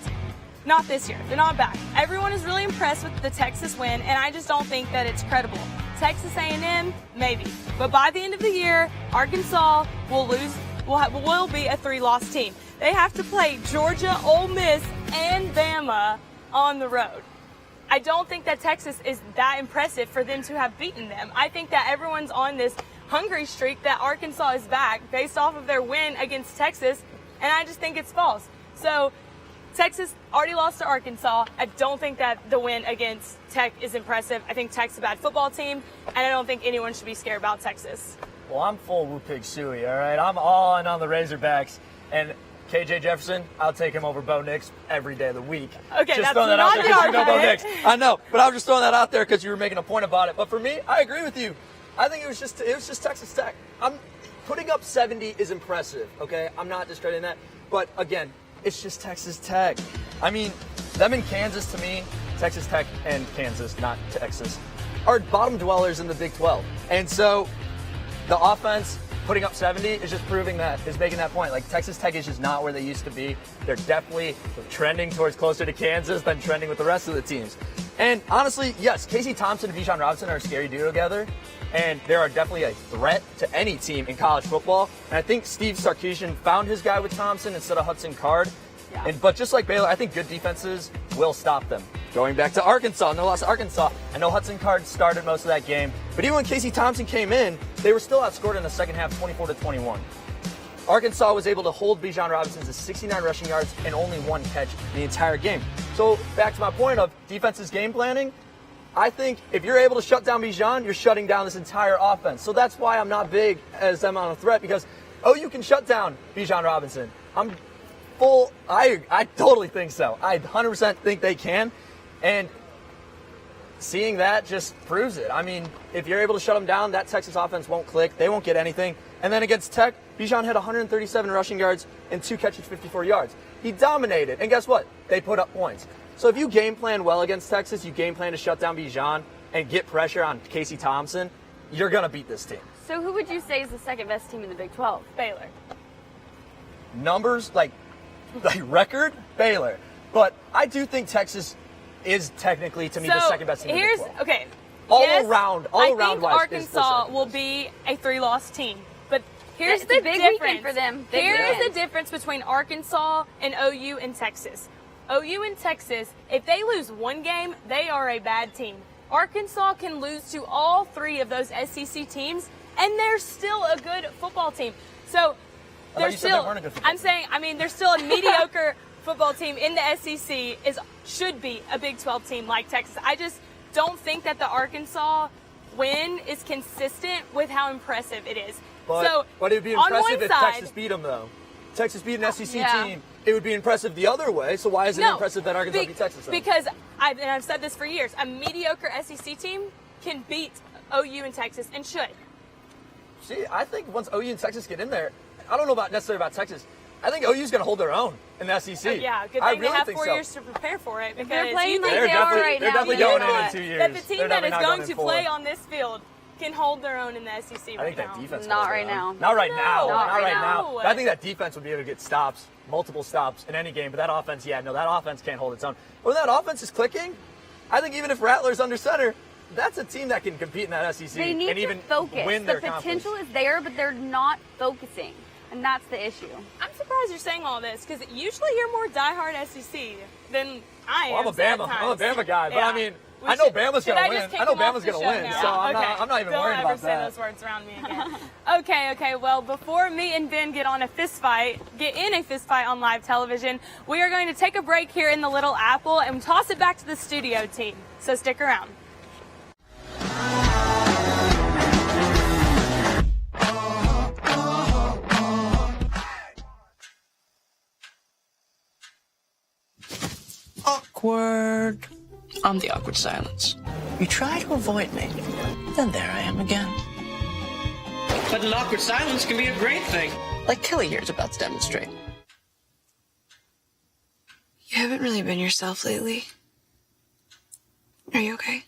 not this year. They're not back. Everyone is really impressed with the Texas win, and I just don't think that it's credible. Texas A&M, maybe. But by the end of the year, Arkansas will be a 3-loss team. They have to play Georgia, Ole Miss, and Bama on the road. I don't think that Texas is that impressive for them to have beaten them. I think that everyone's on this hungry streak that Arkansas is back based off of their win against Texas, and I just think it's false. So Texas already lost to Arkansas. I don't think that the win against Tech is impressive. I think Tech's a bad football team, and I don't think anyone should be scared about Texas. Well, I'm full Woo Pig Suey, all right? I'm all in on the Razorbacks, and KJ Jefferson, I'll take him over Bo Nix every day of the week. Okay, just that's throwing that not out there because you know Bo Nix. argument. I know, but I was just throwing that out there because you were making a point about it. But for me, I agree with you. I think it was just Texas Tech. Putting up 70 is impressive, okay? I'm not discrediting that. But again, it's just Texas Tech. I mean, them and Kansas, to me, Texas Tech and Kansas, not Texas, are bottom dwellers in the Big 12. And so the offense putting up 70 is just proving that, is making that point. Like, Texas Tech is just not where they used to be. They're definitely trending towards closer to Kansas than trending with the rest of the teams. And honestly, yes, Casey Thompson and Bijan Robinson are a scary duo together, and they are definitely a threat to any team in college football. And I think Steve Sarkisian found his guy with Thompson instead of Hudson Card. Yeah. But just like Baylor, I think good defenses will stop them. Going back to Arkansas, and they lost to Arkansas. I know Hudson Card started most of that game, but even when Casey Thompson came in, they were still outscored in the second half, 24-21. Arkansas was able to hold Bijan Robinson to 69 rushing yards and only 1 catch in the entire game. So back to my point of defense's game planning, I think if you're able to shut down Bijan, you're shutting down this entire offense. So that's why I'm not big as them on a threat, because you can shut down Bijan Robinson. I totally think so. I 100% think they can. And seeing that just proves it. I mean, if you're able to shut them down, that Texas offense won't click. They won't get anything. And then against Tech, Bijan had 137 rushing yards and 2 catches, 54 yards. He dominated. And guess what? They put up points. So if you game plan well against Texas, you game plan to shut down Bijan and get pressure on Casey Thompson, you're going to beat this team. So who would you say is the second best team in the Big 12? Baylor. Numbers, like record, Baylor. But I do think Texas is technically, to me, the second best team in the Big 12. Okay. All around I wise, think Arkansas will be a 3-loss team. But here's It's the a big difference weekend for them. Here's the difference between Arkansas and OU and Texas. OU and Texas, if they lose one game, they are a bad team. Arkansas can lose to all 3 of those SEC teams, and they're still a good football team. So there's still, I'm saying, I mean, there's still a mediocre football team in the SEC should be a Big 12 team like Texas. I just don't think that the Arkansas win is consistent with how impressive it is. But it would be impressive if Texas beat them, though. Texas beat an SEC team. It would be impressive the other way. So why is it impressive that Arkansas beat Texas? Though? Because I've said this for years. A mediocre SEC team can beat OU and Texas and should. See, I think once OU and Texas get in there, I don't know necessarily about Texas. I think OU's going to hold their own in the SEC. Yeah, good thing they have 4 years to prepare for it. Because they're playing like they are right now. They're definitely going in 2 years. That the team that is going to play on this field can hold their own in the SEC I think that defense Not right now. Not right now. Not right now. But I think that defense would be able to get stops, multiple stops in any game. But that offense, that offense can't hold its own. When that offense is clicking, I think even if Rattler's under center, that's a team that can compete in that SEC they need and to even focus. win the their potential conference. is there, but they're not focusing. And that's the issue. I'm surprised you're saying all this because usually you're more diehard SEC than I am. I'm a Bama guy, but I mean, I know Bama's going to win. I know Bama's going to win, so I'm not even worried about that. Don't ever say those words around me again. Okay. Well, before me and Ben get in a fist fight on live television, we are going to take a break here in the Little Apple and toss it back to the studio team. So stick around. Awkward. I'm the awkward silence. You try to avoid me, then there I am again. But an awkward silence can be a great thing, like Kelly here is about to demonstrate. You haven't really been yourself lately. Are you okay?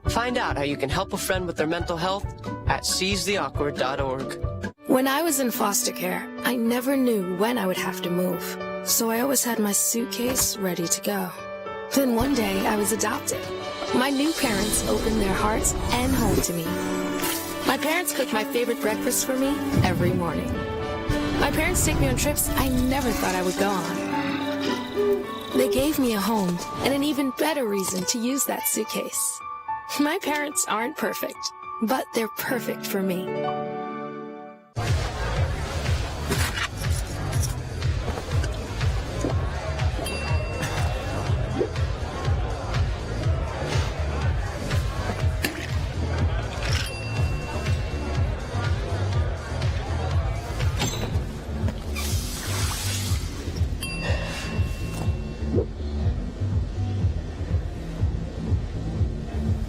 Find out how you can help a friend with their mental health at seizetheawkward.org. When I was in foster care, I never knew when I would have to move, so I always had my suitcase ready to go. Then one day, I was adopted. My new parents opened their hearts and home to me. My parents cook my favorite breakfast for me every morning. My parents take me on trips I never thought I would go on. They gave me a home and an even better reason to use that suitcase. My parents aren't perfect, but they're perfect for me.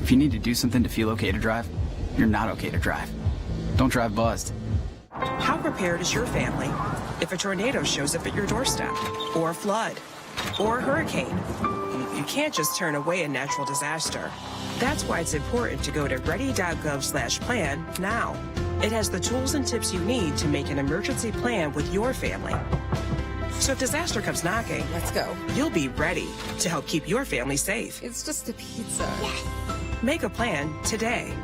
If you need to do something to feel okay to drive, you're not okay to drive. Don't drive buzzed. How prepared is your family if a tornado shows up at your doorstep, or a flood, or a hurricane? You can't just turn away a natural disaster. That's why it's important to go to ready.gov/plan now. It has the tools and tips you need to make an emergency plan with your family. So if disaster comes knocking, let's go. You'll be ready to help keep your family safe. It's just a pizza. Yes. Make a plan today.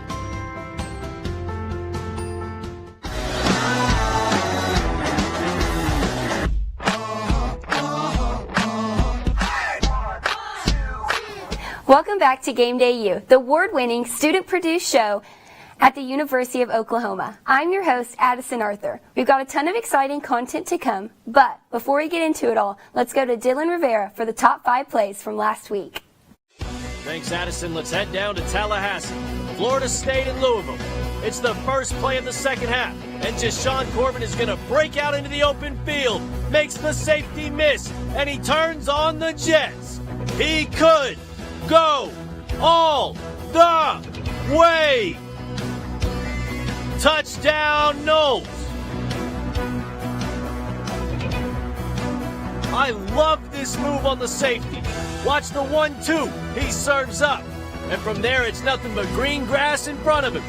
Welcome back to GameDay U, the award-winning student-produced show at the University of Oklahoma. I'm your host, Addison Arthur. We've got a ton of exciting content to come, but before we get into it all, let's go to Dylan Rivera for the top 5 plays from last week. Thanks, Addison. Let's head down to Tallahassee, Florida State and Louisville. It's the first play of the second half, and Jashawn Corbin is going to break out into the open field, makes the safety miss, and he turns on the Jets. He could go all the way. Touchdown, Knowles. I love this move on the safety. Watch the 1-2. He serves up. And from there, it's nothing but green grass in front of him.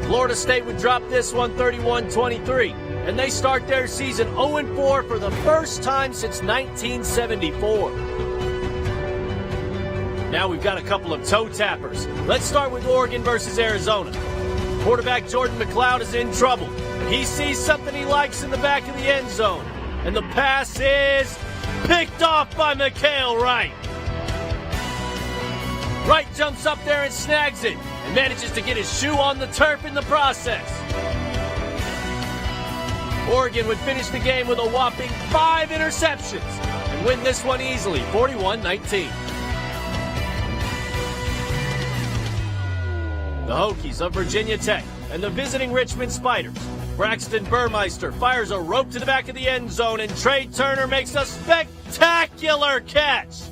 Florida State would drop this one 31-23. And they start their season 0-4 for the first time since 1974. Now we've got a couple of toe tappers. Let's start with Oregon versus Arizona. Quarterback Jordan McLeod is in trouble. He sees something he likes in the back of the end zone. And the pass is picked off by Mikhail Wright. Wright jumps up there and snags it. and manages to get his shoe on the turf in the process. Oregon would finish the game with a whopping 5 interceptions and win this one easily, 41-19. The Hokies of Virginia Tech and the visiting Richmond Spiders. Braxton Burmeister fires a rope to the back of the end zone, and Trey Turner makes a spectacular catch.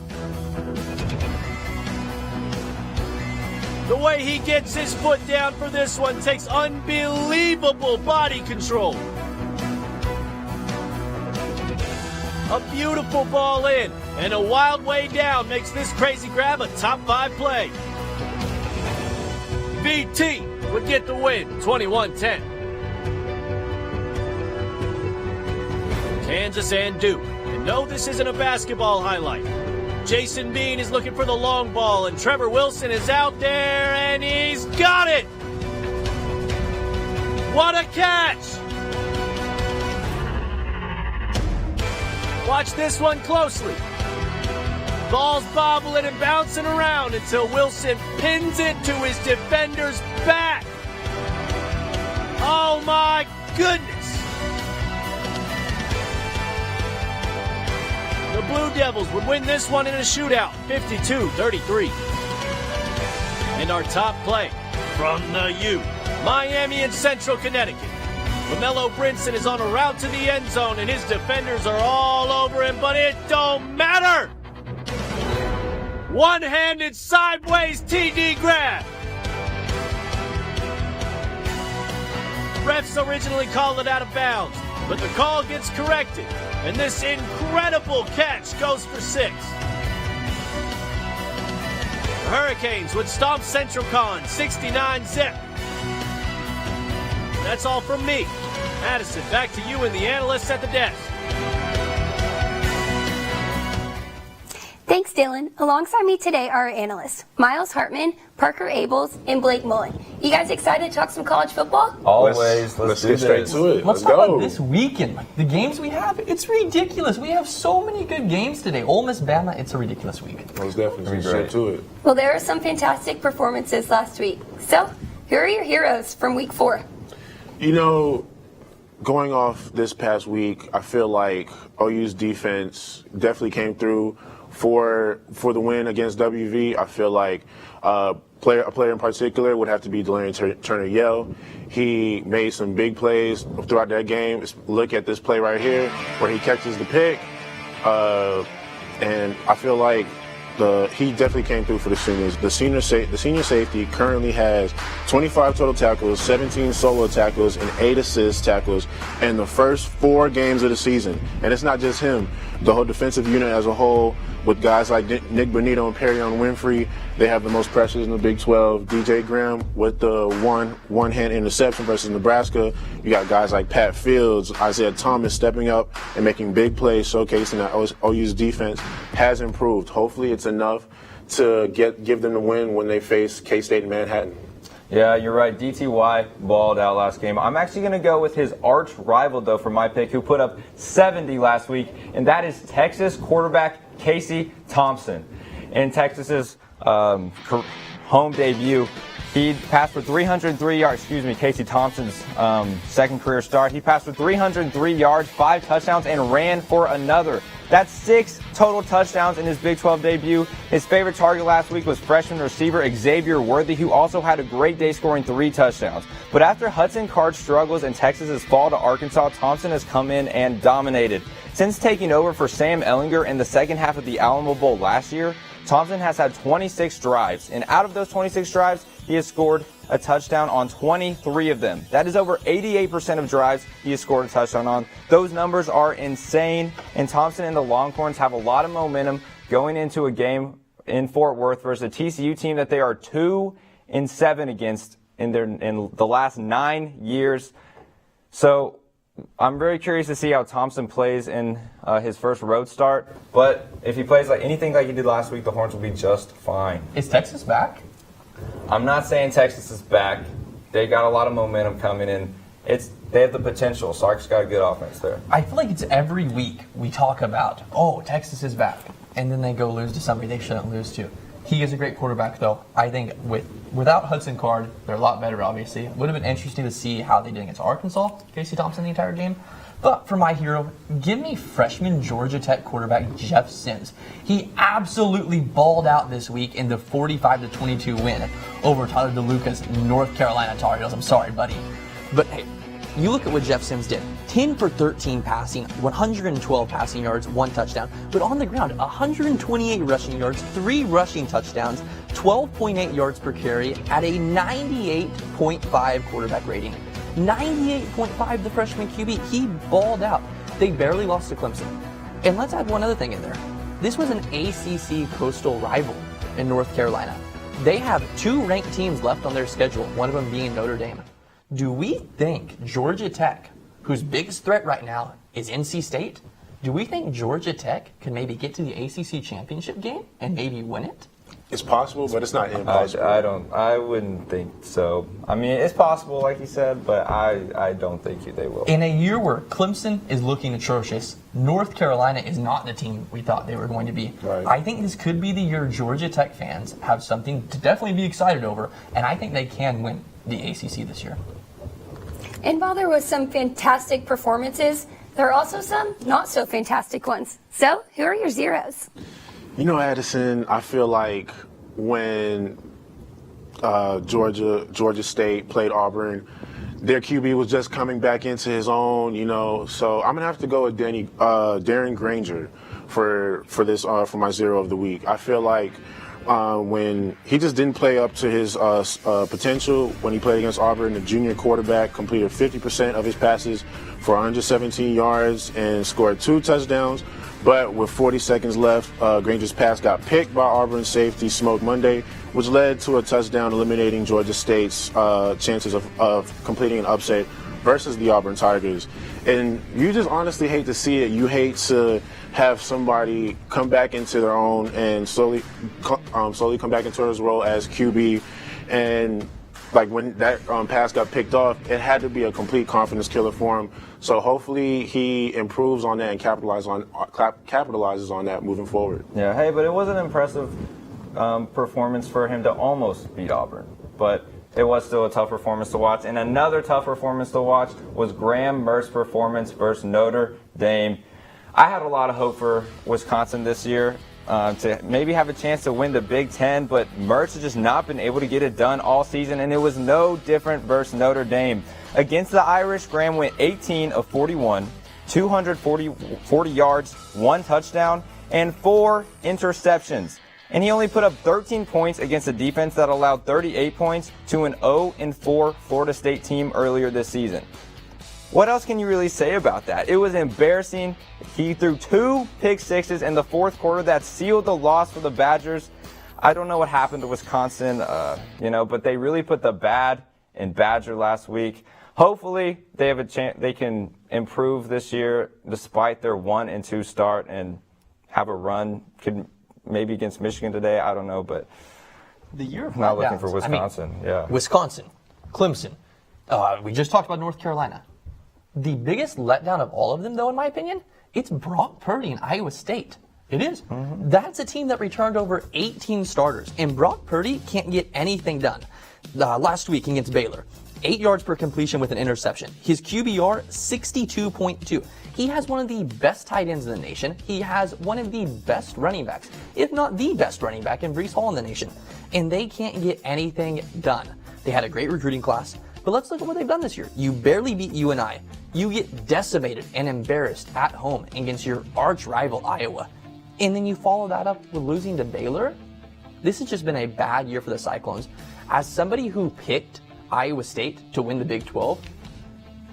The way he gets his foot down for this one takes unbelievable body control. A beautiful ball in, and a wild way down makes this crazy grab a top 5 play. VT would get the win, 21-10. Kansas and Duke. And no, this isn't a basketball highlight. Jason Bean is looking for the long ball, and Trevor Wilson is out there, and he's got it! What a catch! Watch this one closely. Ball's bobbling and bouncing around until Wilson pins it to his defender's back. Oh my goodness! The Blue Devils would win this one in a shootout, 52-33. And our top play from the U, Miami and Central Connecticut. LaMelo Brinson is on a route to the end zone, and his defenders are all over him, but it don't matter! One-handed sideways TD grab. Refs originally called it out of bounds, but the call gets corrected, and this incredible catch goes for 6. The Hurricanes would stomp Central Con 69-zip. That's all from me. Addison, back to you and the analysts at the desk. Thanks, Dylan. Alongside me today are our analysts, Miles Hartman, Parker Abels, and Blake Mullen. You guys excited to talk some college football? Always. Let's get straight to it. Let's talk about this weekend. The games we have, it's ridiculous. We have so many good games today. Ole Miss, Bama, it's a ridiculous week. Most definitely. Straight to it. Well, there are some fantastic performances last week. So, who are your heroes from week 4? You know, going off this past week, I feel like OU's defense definitely came through for the win against WV. I feel like a player in particular would have to be Delarian Turner-Yell. He made some big plays throughout that game. Look at this play right here where he catches the pick. And I feel like he definitely came through for the seniors. The senior safety currently has 25 total tackles, 17 solo tackles, and 8 assist tackles in the first 4 games of the season. And it's not just him. The whole defensive unit as a whole, with guys like Nick Bonito and Perrion Winfrey, they have the most pressures in the Big 12. DJ Graham with the one-hand interception versus Nebraska. You got guys like Pat Fields, Isaiah Thomas stepping up and making big plays, showcasing that OU's defense has improved. Hopefully it's enough to give them the win when they face K-State in Manhattan. Yeah, you're right. DTY balled out last game. I'm actually going to go with his arch rival, though, for my pick, who put up 70 last week, and that is Texas quarterback Casey Thompson. In Texas's home debut, he passed for 303 yards. Casey Thompson's second career start. He passed for 303 yards, 5 touchdowns, and ran for another. That's 6 total touchdowns in his Big 12 debut. His favorite target last week was freshman receiver Xavier Worthy, who also had a great day scoring 3 touchdowns. But after Hudson Card's struggles and Texas's fall to Arkansas, Thompson has come in and dominated. Since taking over for Sam Ehlinger in the second half of the Alamo Bowl last year, Thompson has had 26 drives, and out of those 26 drives, he has scored a touchdown on 23 of them. That is over 88% of drives he has scored a touchdown on. Those numbers are insane, and Thompson and the Longhorns have a lot of momentum going into a game in Fort Worth versus a TCU team that they are 2-7 against in the last 9 years. So I'm very curious to see how Thompson plays in his first road start. But if he plays like anything like he did last week, the Horns will be just fine. Is Texas back? I'm not saying Texas is back. They got a lot of momentum coming in. They have the potential. Sark's got a good offense there. I feel like it's every week we talk about, Texas is back. And then they go lose to somebody they shouldn't lose to. He is a great quarterback, though. I think without Hudson Card, they're a lot better, obviously. It would have been interesting to see how they did against Arkansas, Casey Thompson, the entire game. But for my hero, give me freshman Georgia Tech quarterback Jeff Sims. He absolutely balled out this week in the 45-22 win over Tyler DeLuca's North Carolina Tar Heels. I'm sorry, buddy. But hey, you look at what Jeff Sims did. 10 for 13 passing, 112 passing yards, 1 touchdown. But on the ground, 128 rushing yards, 3 rushing touchdowns, 12.8 yards per carry at a 98.5 quarterback rating. 98.5, the freshman QB. He balled out. They barely lost to Clemson. And let's add one other thing in there. This was an ACC coastal rival in North Carolina. They have 2 ranked teams left on their schedule, one of them being Notre Dame. Do we think Georgia Tech, whose biggest threat right now is NC State, do we think Georgia Tech can maybe get to the ACC championship game and maybe win it? It's possible, but it's not impossible. I wouldn't think so. I mean, it's possible, like you said, but I don't think they will. In a year where Clemson is looking atrocious, North Carolina is not the team we thought they were going to be. Right. I think this could be the year Georgia Tech fans have something to definitely be excited over, and I think they can win the ACC this year. And while there was some fantastic performances, there are also some not so fantastic ones. So, who are your zeros? You know, Addison, I feel like when Georgia State played Auburn, their QB was just coming back into his own, you know. So I'm gonna have to go with Darren Granger for my zero of the week. I feel like when he just didn't play up to his potential when he played against Auburn, the junior quarterback completed 50% of his passes for 117 yards and scored 2 touchdowns. But with 40 seconds left, Granger's pass got picked by Auburn safety Smoke Monday, which led to a touchdown, eliminating Georgia State's chances of completing an upset versus the Auburn Tigers. And you just honestly hate to see it. You hate to have somebody come back into their own and slowly come back into his role as QB. And like when that pass got picked off, it had to be a complete confidence killer for him. So hopefully he improves on that and capitalizes on that moving forward. Yeah, hey, but it was an impressive performance for him to almost beat Auburn. But it was still a tough performance to watch. And another tough performance to watch was Graham Mertz's performance versus Notre Dame. I had a lot of hope for Wisconsin this year to maybe have a chance to win the Big Ten, but Mertz has just not been able to get it done all season, and it was no different versus Notre Dame. Against the Irish, Graham went 18 of 41, 240 yards, 1 touchdown, and 4 interceptions. And he only put up 13 points against a defense that allowed 38 points to an 0-4 Florida State team earlier this season. What else can you really say about that? It was embarrassing. He threw 2 pick sixes in the fourth quarter that sealed the loss for the Badgers. I don't know what happened to Wisconsin, but they really put the bad in Badger last week. Hopefully they have a chance. They can improve this year despite their 1-2 start and have a run. Could maybe against Michigan today. I don't know, but the year of not looking for Wisconsin. Wisconsin, Clemson. We just talked about North Carolina. The biggest letdown of all of them, though, in my opinion, it's Brock Purdy and Iowa State. It is. Mm-hmm. That's a team that returned over 18 starters, and Brock Purdy can't get anything done. Last week against Baylor, 8 yards per completion with an interception. His QBR, 62.2. He has one of the best tight ends in the nation. He has one of the best running backs, if not the best running back in Breece Hall in the nation. And they can't get anything done. They had a great recruiting class. But let's look at what they've done this year. You barely beat UNI. You get decimated and embarrassed at home against your arch rival Iowa. And then you follow that up with losing to Baylor. This has just been a bad year for the Cyclones. As somebody who picked Iowa State to win the Big 12,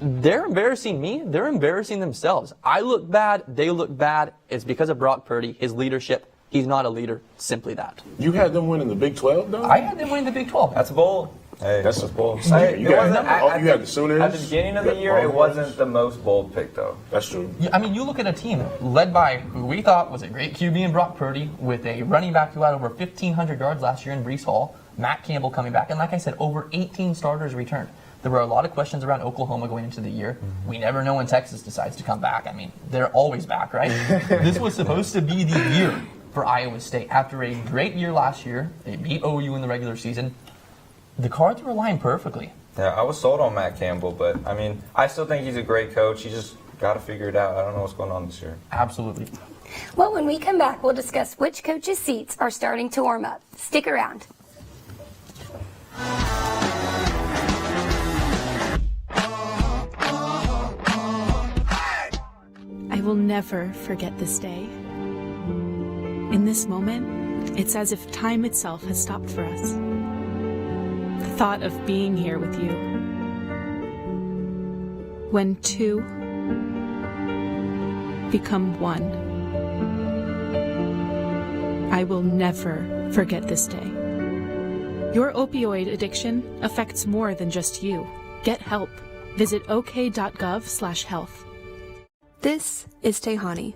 they're embarrassing me. They're embarrassing themselves. I look bad. They look bad. It's because of Brock Purdy, his leadership. He's not a leader. Simply that. You had them winning the Big 12, though? I had them winning the Big 12. That's bold. Hey, that's a bold. You had the Sooners. At the beginning of the year, it wasn't the most bold pick, though. That's true. I mean, you look at a team led by who we thought was a great QB in Brock Purdy, with a running back who had over 1,500 yards last year in Breece Hall, Matt Campbell coming back, and like I said, over 18 starters returned. There were a lot of questions around Oklahoma going into the year. Mm-hmm. We never know when Texas decides to come back. I mean, they're always back, right? This was supposed to be the year for Iowa State. After a great year last year, they beat OU in the regular season. The cards were aligned perfectly. Yeah, I was sold on Matt Campbell, but I mean, I still think he's a great coach. He just got to figure it out. I don't know what's going on this year. Absolutely. Well, when we come back, we'll discuss which coaches' seats are starting to warm up. Stick around. I will never forget this day. In this moment, it's as if time itself has stopped for us. The thought of being here with you. When two become one. I will never forget this day. Your opioid addiction affects more than just you. Get help. Visit ok.gov/health. This is Tehani.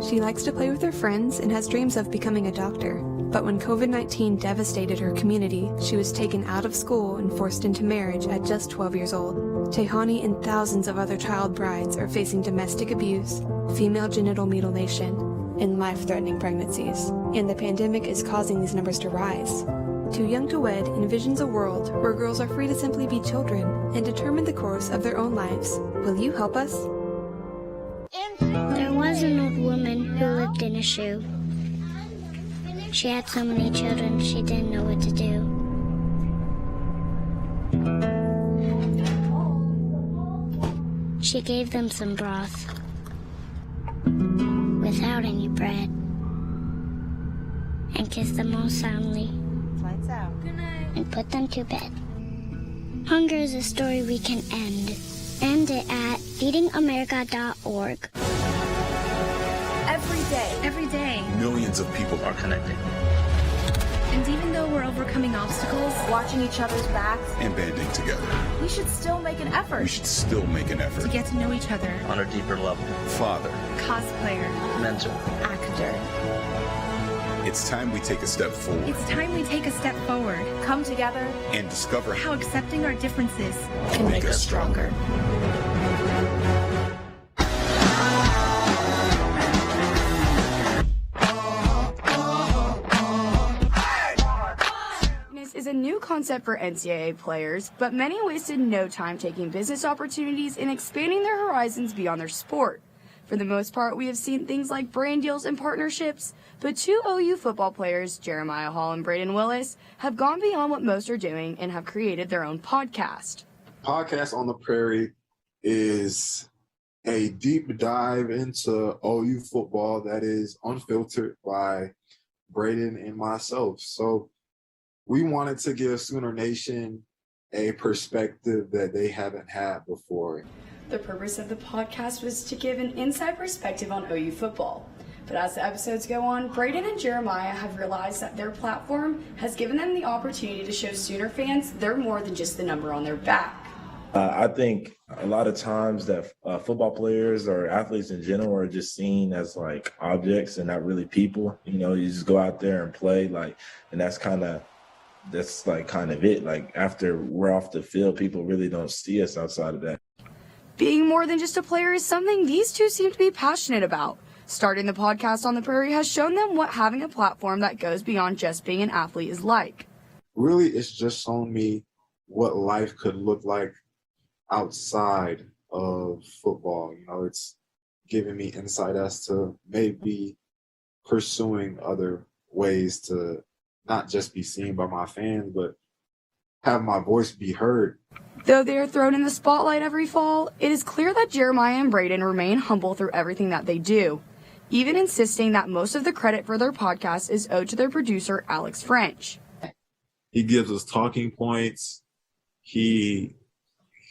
She likes to play with her friends and has dreams of becoming a doctor. But when COVID-19 devastated her community, she was taken out of school and forced into marriage at just 12 years old. Tehani and thousands of other child brides are facing domestic abuse, female genital mutilation, and life-threatening pregnancies. And the pandemic is causing these numbers to rise. Too Young to Wed envisions a world where girls are free to simply be children and determine the course of their own lives. Will you help us? There was an old woman who lived in a shoe. She had so many children she didn't know what to do. She gave them some broth without any bread and kissed them all soundly. Lights out. Good night. And put them to bed. Hunger is a story we can end. End it at feedingamerica.org. Every day, millions of people are connected. and even though we're overcoming obstacles, Watching each other's backs, And banding together. we should still make an effort. We should still make an effort. to get to know each other, On a deeper level. Father. cosplayer, Mentor. actor. It's time we take a step forward It's time we take a step forward. Come together. and discover How accepting our differences can make us stronger. Is a new concept for NCAA players, but many wasted no time taking business opportunities and expanding their horizons beyond their sport. For the most part, we have seen things like brand deals and partnerships, but two OU football players, Jeremiah Hall and Braden Willis, have gone beyond what most are doing and have created their own podcast. Podcast On The Prairie is a deep dive into OU football that is unfiltered by Braden and myself. So we wanted to give Sooner Nation a perspective that they haven't had before. The purpose of the podcast was to give an inside perspective on OU football. But as the episodes go on, Braden and Jeremiah have realized that their platform has given them the opportunity to show Sooner fans they're more than just the number on their back. I think a lot of times that football players or athletes in general are just seen as like objects and not really people. You know, you just go out there and play, and that's kind of it. Like after we're off the field, people really don't see us outside of that. Being more than just a player is something these two seem to be passionate about. Starting the podcast On The Prairie has shown them what having a platform that goes beyond just being an athlete is like. Really, it's just shown me what life could look like outside of football. You know, it's giving me insight as to maybe pursuing other ways to not just be seen by my fans, but have my voice be heard. Though they are thrown in the spotlight every fall, it is clear that Jeremiah and Braden remain humble through everything that they do, even insisting that most of the credit for their podcast is owed to their producer, Alex French. He gives us talking points. He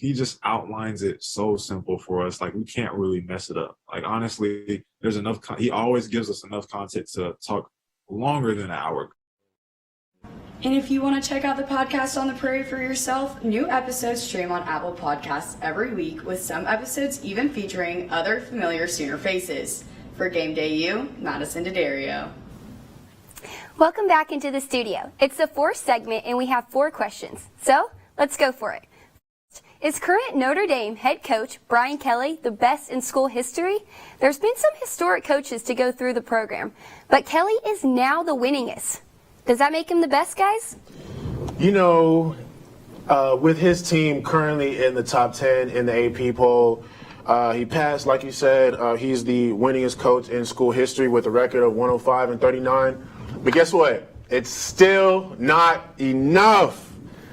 just outlines it so simple for us. Like, we can't really mess it up. Like, honestly, there's enough. He always gives us enough content to talk longer than an hour. And if you want to check out the podcast On The Prairie for yourself, new episodes stream on Apple Podcasts every week, with some episodes even featuring other familiar Sooner faces. For GameDay U, Madison D'Addario. Welcome back into the studio. It's the fourth segment and we have 4 questions. So let's go for it. Is current Notre Dame head coach Brian Kelly the best in school history? There's been some historic coaches to go through the program, but Kelly is now the winningest. Does that make him the best, guys? You know, with his team currently in the top 10 in the AP poll, he passed, like you said, he's the winningest coach in school history with a record of 105-39. But guess what? It's still not enough.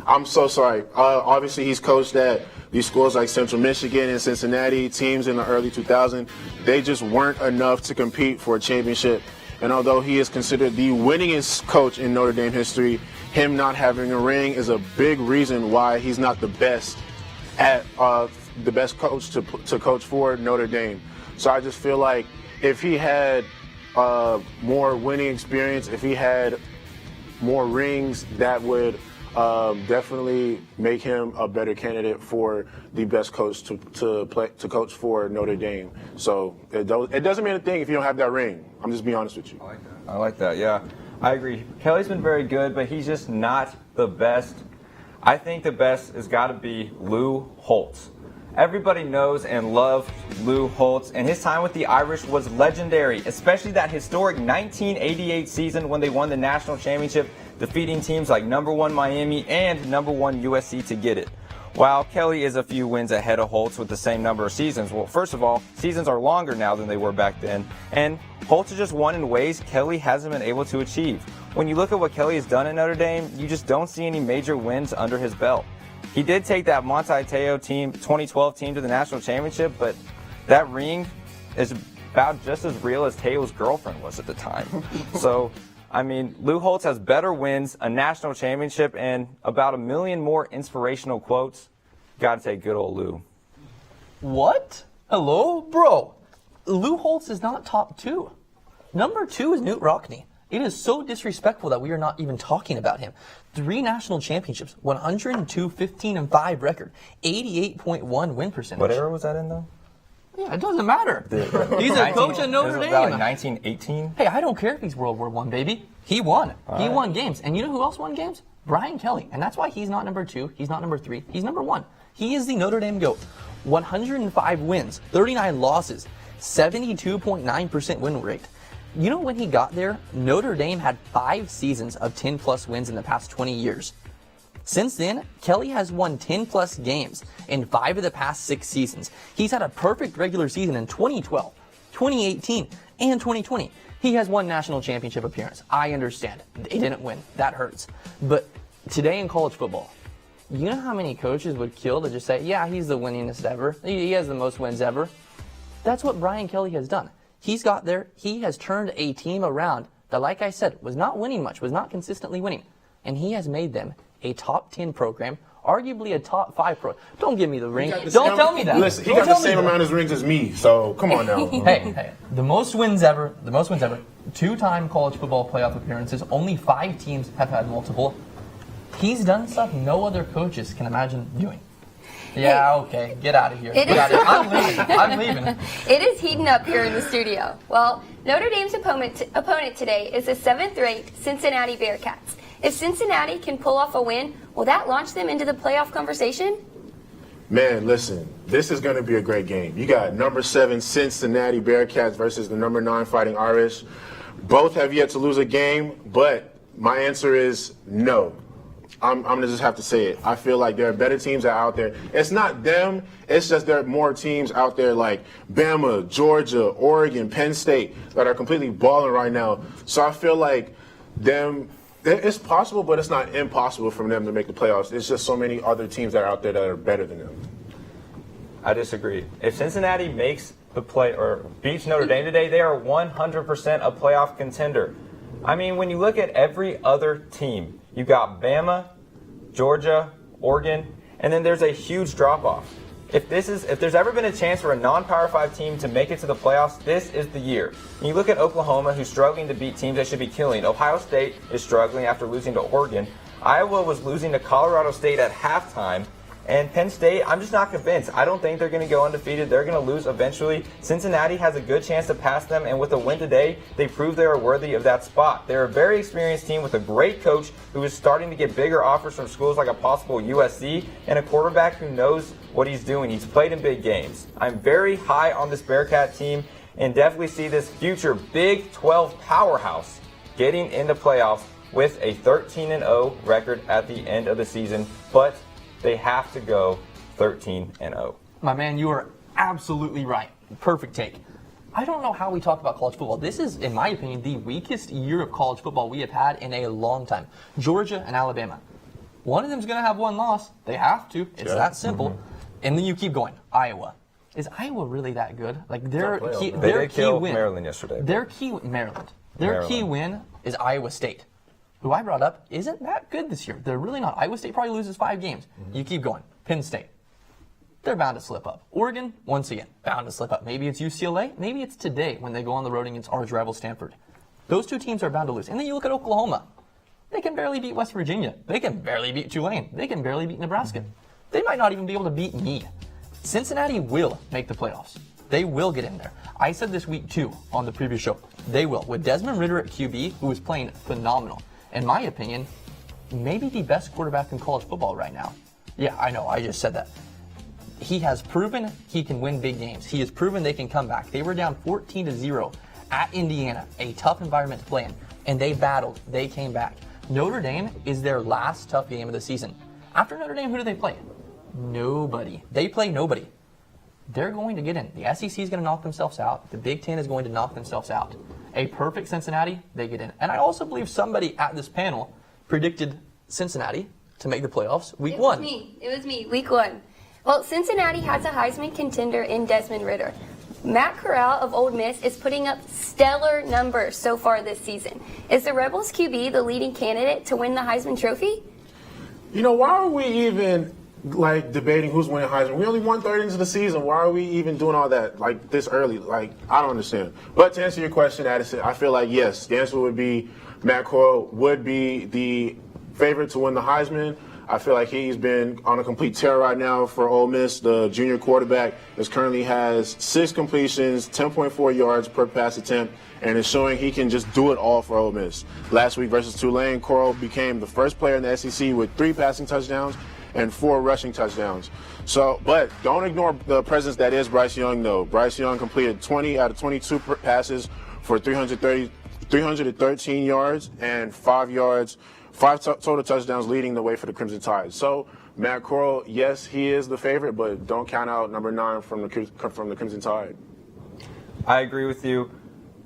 I'm so sorry. Obviously, he's coached at these schools like Central Michigan and Cincinnati, teams in the early 2000s. They just weren't enough to compete for a championship. And although he is considered the winningest coach in Notre Dame history, him not having a ring is a big reason why he's not the best at the best coach to coach for Notre Dame. So I just feel like if he had more winning experience, if he had more rings, that would definitely make him a better candidate for the best coach to coach for Notre Dame. So it doesn't mean a thing if you don't have that ring. I'm just being honest with you. I like that. Yeah, I agree. Kelly's been very good, but he's just not the best. I think the best has got to be Lou Holtz. Everybody knows and loves Lou Holtz, and his time with the Irish was legendary, especially that historic 1988 season when they won the national championship, defeating teams like #1 Miami and #1 USC to get it. While Kelly is a few wins ahead of Holtz with the same number of seasons, well, first of all, seasons are longer now than they were back then, and Holtz has just won in ways Kelly hasn't been able to achieve. When you look at what Kelly has done at Notre Dame, you just don't see any major wins under his belt. He did take that Monte Teo team, 2012 team, to the national championship, but that ring is about just as real as Teo's girlfriend was at the time. So, I mean, Lou Holtz has better wins, a national championship, and about 1 million more inspirational quotes. Gotta take good old Lou. What? Hello? Bro, Lou Holtz is not top 2. Number 2 is Knute Rockne. It is so disrespectful that we are not even talking about him. 3 national championships, 102, 15-5 record, 88.1 win percentage. What era was that in, though? Yeah, it doesn't matter. He's a coach at Notre Dame. About 1918? Hey, I don't care if he's World War I, baby. He won. All he right. won games. And you know who else won games? Brian Kelly. And that's why he's not number 2. He's not number 3. He's number 1. He is the Notre Dame GOAT. 105 wins, 39 losses, 72.9% win rate. You know, when he got there, Notre Dame had 5 seasons of 10-plus wins in the past 20 years. Since then, Kelly has won 10-plus games in 5 of the past 6 seasons. He's had a perfect regular season in 2012, 2018, and 2020. He has 1 national championship appearance. I understand. They didn't win. That hurts. But today in college football, you know how many coaches would kill to just say, yeah, he's the winningest ever. He has the most wins ever. That's what Brian Kelly has done. He's got there. He has turned a team around that, like I said, was not winning much, was not consistently winning. And he has made them a top 10 program, arguably a top 5 program. Don't give me the ring. Don't tell me that. Listen, he got the same amount of rings as me, so come on now. Hey, the most wins ever, 2-time college football playoff appearances. Only 5 teams have had multiple. He's done stuff no other coaches can imagine doing. Yeah, okay, get out of here. Get out of here. I'm leaving. It is heating up here in the studio. Well, Notre Dame's opponent today is the 7th-ranked Cincinnati Bearcats. If Cincinnati can pull off a win, will that launch them into the playoff conversation? Man, listen, this is going to be a great game. You got number 7 Cincinnati Bearcats versus the number 9 Fighting Irish. Both have yet to lose a game, but my answer is no. I'm going to just have to say it. I feel like there are better teams out there. It's not them. It's just there are more teams out there like Bama, Georgia, Oregon, Penn State that are completely balling right now. So I feel like it's possible, but it's not impossible for them to make the playoffs. It's just so many other teams that are out there that are better than them. I disagree. If Cincinnati makes the play or beats Notre Dame today, they are 100% a playoff contender. I mean, when you look at every other team, you got Bama, Georgia, Oregon, and then there's a huge drop-off. If there's ever been a chance for a non-Power 5 team to make it to the playoffs, this is the year. And you look at Oklahoma, who's struggling to beat teams they should be killing. Ohio State is struggling after losing to Oregon. Iowa was losing to Colorado State at halftime. And Penn State, I'm just not convinced. I don't think they're going to go undefeated. They're going to lose eventually. Cincinnati has a good chance to pass them, and with a win today, they prove they are worthy of that spot. They're a very experienced team with a great coach who is starting to get bigger offers from schools like a possible USC, and a quarterback who knows what he's doing. He's played in big games. I'm very high on this Bearcat team and definitely see this future Big 12 powerhouse getting into playoffs with a 13-0 record at the end of the season, but they have to go 13-0. My man, you are absolutely right. Perfect take. I don't know how we talk about college football. This is, in my opinion, the weakest year of college football we have had in a long time. Georgia and Alabama. One of them's going to have one loss. They have to. It's that simple. And then you keep going. Iowa. Is Iowa really that good? Like their key win. Maryland yesterday. Their key win is Iowa State, who I brought up isn't that good this year. They're really not. Iowa State probably loses 5 games. You keep going. Penn State. They're bound to slip up. Oregon, once again, bound to slip up. Maybe it's UCLA. Maybe it's today when they go on the road against arch rival Stanford. Those 2 teams are bound to lose. And then you look at Oklahoma. They can barely beat West Virginia. They can barely beat Tulane. They can barely beat Nebraska. They might not even be able to beat me. Cincinnati will make the playoffs. They will get in there. I said this week, too, on the previous show. They will. With Desmond Ridder at QB, who is playing phenomenal. In my opinion, maybe the best quarterback in college football right now. Yeah, I know. I just said that. He has proven he can win big games. He has proven they can come back. They were down 14-0 at Indiana, a tough environment to play in, and they battled. They came back. Notre Dame is their last tough game of the season. After Notre Dame, who do they play? Nobody. They play nobody. They're going to get in. The SEC is going to knock themselves out. The Big Ten is going to knock themselves out. A perfect Cincinnati, they get in. And I also believe somebody at this panel predicted Cincinnati to make the playoffs week 1. It was me, week 1. Well, Cincinnati has a Heisman contender in Desmond Ridder. Matt Corral of Ole Miss is putting up stellar numbers so far this season. Is the Rebels QB the leading candidate to win the Heisman Trophy? You know, why are we even debating who's winning Heisman? We only 1/3 into the season. Why are we even doing all that this early? I don't understand. But to answer your question, Addison, I feel like yes, the answer would be Matt Corral would be the favorite to win the Heisman. I feel like he's been on a complete tear right now for Ole Miss. The junior quarterback currently has 6 completions, 10.4 yards per pass attempt, and is showing he can just do it all for Ole Miss. Last week versus Tulane, Corral became the first player in the SEC with 3 passing touchdowns and 4 rushing touchdowns. But don't ignore the presence that is Bryce Young, though. Bryce Young completed 20 out of 22 passes for 313 yards and 5 total touchdowns, leading the way for the Crimson Tide. So Matt Corral, yes, he is the favorite, but don't count out number 9 from the Crimson Tide. I agree with you.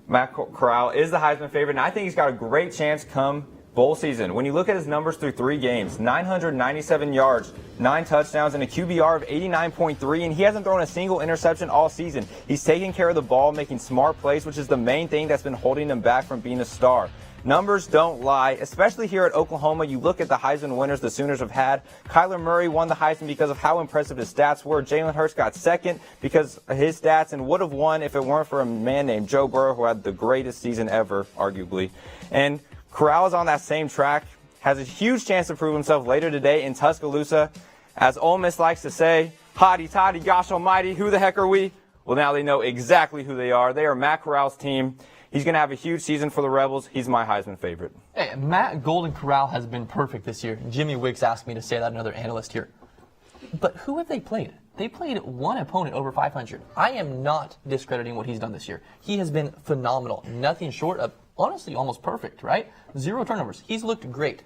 Matt Corral is the Heisman favorite, and I think he's got a great chance come bowl season. When you look at his numbers through 3 games, 997 yards, 9 touchdowns, and a QBR of 89.3, and he hasn't thrown a single interception all season. He's taking care of the ball, making smart plays, which is the main thing that's been holding him back from being a star. Numbers don't lie, especially here at Oklahoma. You look at the Heisman winners the Sooners have had. Kyler Murray won the Heisman because of how impressive his stats were. Jalen Hurts got second because of his stats and would have won if it weren't for a man named Joe Burrow, who had the greatest season ever, arguably. And Corral is on that same track, has a huge chance to prove himself later today in Tuscaloosa. As Ole Miss likes to say, hotty toddy, gosh almighty, who the heck are we? Well, now they know exactly who they are. They are Matt Corral's team. He's going to have a huge season for the Rebels. He's my Heisman favorite. Hey, Matt Golden Corral has been perfect this year. Jimmy Wicks asked me to say that, another analyst here. But who have they played? They played one opponent over 500. I am not discrediting what he's done this year. He has been phenomenal. Nothing short of, honestly, almost perfect, right? 0 turnovers. He's looked great.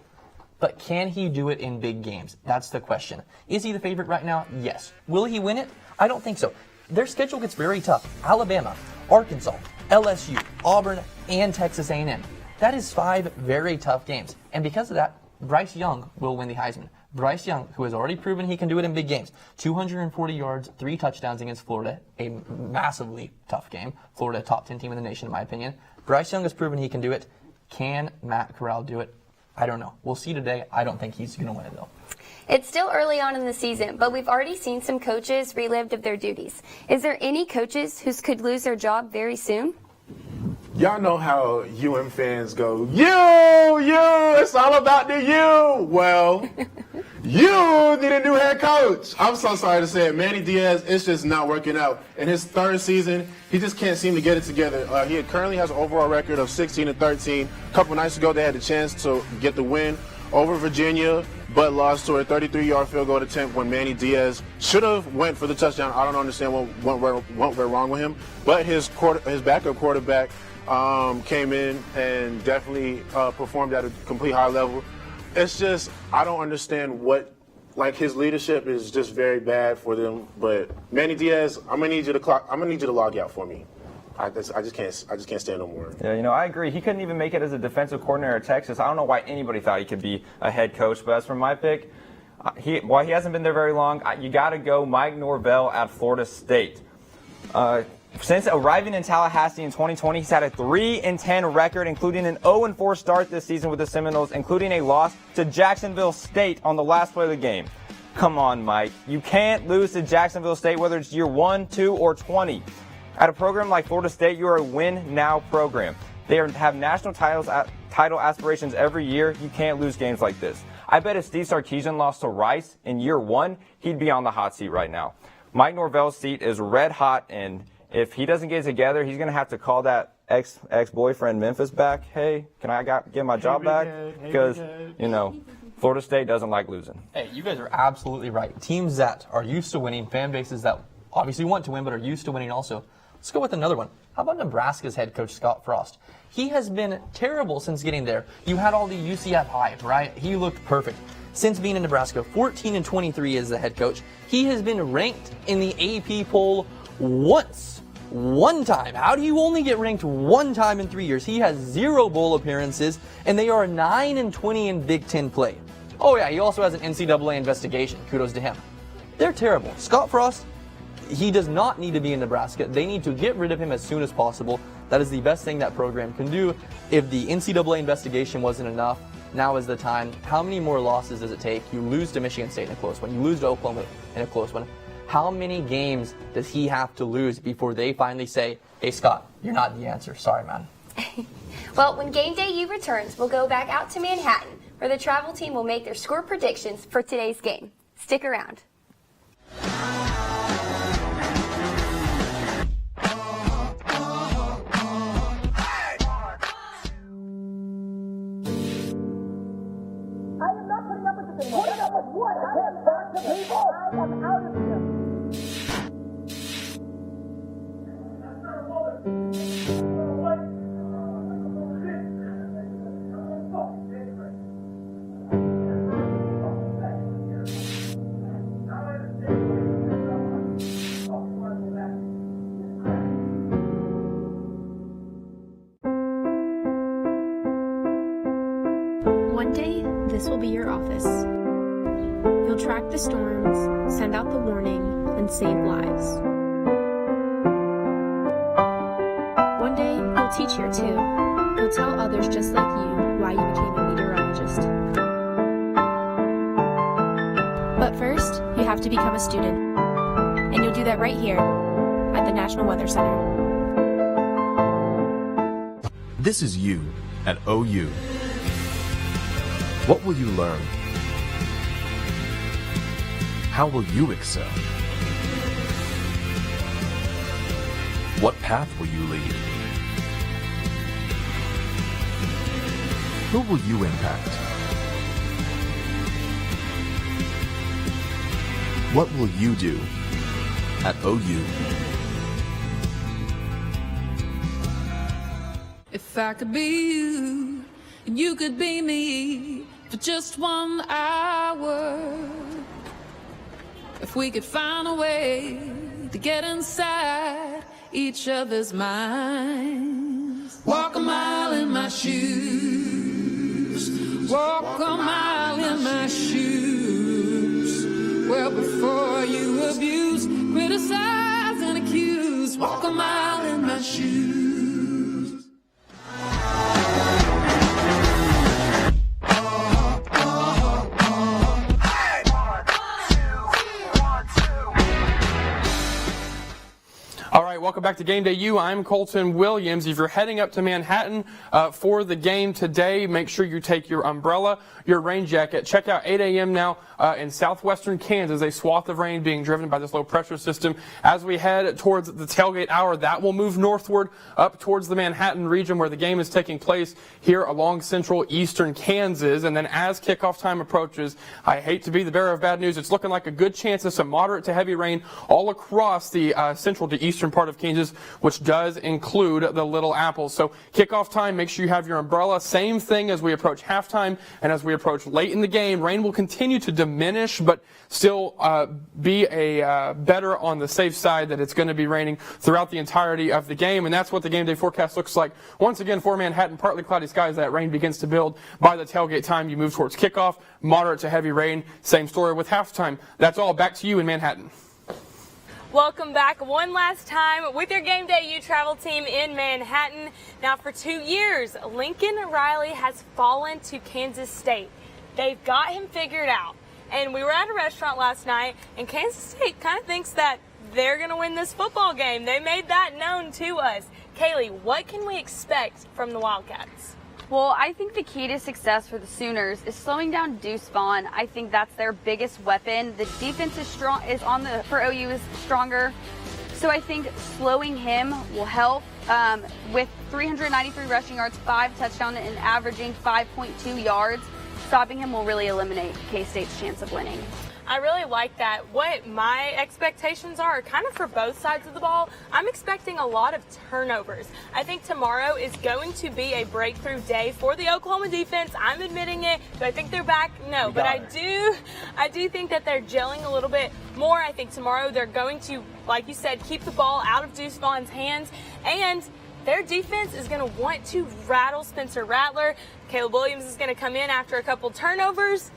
But can he do it in big games? That's the question. Is he the favorite right now? Yes. Will he win it? I don't think so. Their schedule gets very tough. Alabama, Arkansas, LSU, Auburn, and Texas A&M. That is 5 very tough games. And because of that, Bryce Young will win the Heisman. Bryce Young, who has already proven he can do it in big games. 240 yards, 3 touchdowns against Florida. A massively tough game. Florida, top 10 team in the nation, in my opinion. Bryce Young has proven he can do it. Can Matt Corral do it? I don't know. We'll see today. I don't think he's going to win it, though. It's still early on in the season, but we've already seen some coaches relieved of their duties. Is there any coaches who could lose their job very soon? Y'all know how fans go, you, it's all about the you. Well, You need a new head coach. I'm so sorry to say it. Manny Diaz, it's just not working out. In his third season, he just can't seem to get it together. He currently has an overall record of 16-13. A couple nights ago, they had the chance to get the win over Virginia, but lost to a 33-yard field goal attempt when Manny Diaz should have went for the touchdown. I don't understand what went wrong with him. But his backup quarterback came in and definitely performed at a complete high level. It's just, I don't understand his leadership is just very bad for them. But Manny Diaz, I'm gonna need you to log out for me. I just can't stand no more. Yeah, I agree. He couldn't even make it as a defensive coordinator at Texas. I don't know why anybody thought he could be a head coach. But as for my pick, while he hasn't been there very long, you got to go Mike Norvell at Florida State. Since arriving in Tallahassee in 2020, he's had a 3-10 record, including an 0-4 start this season with the Seminoles, including a loss to Jacksonville State on the last play of the game. Come on, Mike. You can't lose to Jacksonville State, whether it's year 1, 2, or 20. At a program like Florida State, you are a win-now program. They have national title aspirations every year. You can't lose games like this. I bet if Steve Sarkisian lost to Rice in year 1, he'd be on the hot seat right now. Mike Norvell's seat is red hot, and if he doesn't get it together, he's going to have to call that ex-boyfriend Memphis back. Hey, can I get my job back? Because, Florida State doesn't like losing. Hey, you guys are absolutely right. Teams that are used to winning, fan bases that obviously want to win but are used to winning also. Let's go with another one. How about Nebraska's head coach, Scott Frost? He has been terrible since getting there. You had all the UCF hype, right? He looked perfect. Since being in Nebraska, 14-23 as the head coach. He has been ranked in the AP poll one time. How do you only get ranked one time in 3 years? He has 0 bowl appearances, and they are 9-20 in Big Ten play. Oh yeah, he also has an NCAA investigation. Kudos to him. They're terrible. Scott Frost, he does not need to be in Nebraska. They need to get rid of him as soon as possible. That is the best thing that program can do. If the NCAA investigation wasn't enough, now is the time. How many more losses does it take? You lose to Michigan State in a close one. You lose to Oklahoma in a close one. How many games does he have to lose before they finally say, hey, Scott, you're not the answer. Sorry, man. Well, when GameDayU returns, we'll go back out to Manhattan, where the travel team will make their score predictions for today's game. Stick around. One day, this will be your office. You'll track the storms, send out the warning, and save lives. One day, you'll teach here too. You'll tell others just like you why you became a meteorologist. But first, you have to become a student. And you'll do that right here at the National Weather Center. This is you at OU. What will you learn? How will you excel? What path will you lead? Who will you impact? What will you do at OU? If I could be you, and you could be me for just 1 hour. If we could find a way to get inside each other's minds. Walk a mile in my shoes. Walk a mile in my shoes. Well, before you abuse, criticize, and accuse. Walk a mile in my shoes. welcome back to GameDay U. I'm Colton Williams. If you're heading up to Manhattan for the game today, make sure you take your umbrella, your rain jacket. Check out 8 a.m. now in southwestern Kansas, a swath of rain being driven by this low pressure system. As we head towards the tailgate hour, that will move northward up towards the Manhattan region where the game is taking place here along central eastern Kansas. And then as kickoff time approaches, I hate to be the bearer of bad news, it's looking like a good chance of some moderate to heavy rain all across the central to eastern part of Kansas, which does include the Little Apples. So kickoff time, make sure you have your umbrella. Same thing as we approach halftime and as we approach late in the game. Rain will continue to diminish, but still be a better on the safe side that it's going to be raining throughout the entirety of the game. And that's what the game day forecast looks like. Once again, for Manhattan, partly cloudy skies. That rain begins to build by the tailgate time. You move towards kickoff, moderate to heavy rain. Same story with halftime. That's all. Back to you in Manhattan. Welcome back one last time with your GameDay U travel team in Manhattan. Now for 2 years, Lincoln Riley has fallen to Kansas State. They've got him figured out. And we were at a restaurant last night, and Kansas State kind of thinks that they're going to win this football game. They made that known to us. Kaylee, what can we expect from the Wildcats? Well, I think the key to success for the Sooners is slowing down Deuce Vaughn. I think that's their biggest weapon. The defense is strong, for OU is stronger. So I think slowing him will help. With 393 rushing yards, 5 touchdowns, and averaging 5.2 yards, stopping him will really eliminate K-State's chance of winning. I really like that. What my expectations are kind of for both sides of the ball. I'm expecting a lot of turnovers. I think tomorrow is going to be a breakthrough day for the Oklahoma defense. I'm admitting it. Do I think they're back? No, but I do think that they're gelling a little bit more. I think tomorrow they're going to, like you said, keep the ball out of Deuce Vaughn's hands, and their defense is going to want to rattle Spencer Rattler. Caleb Williams is going to come in after a couple turnovers.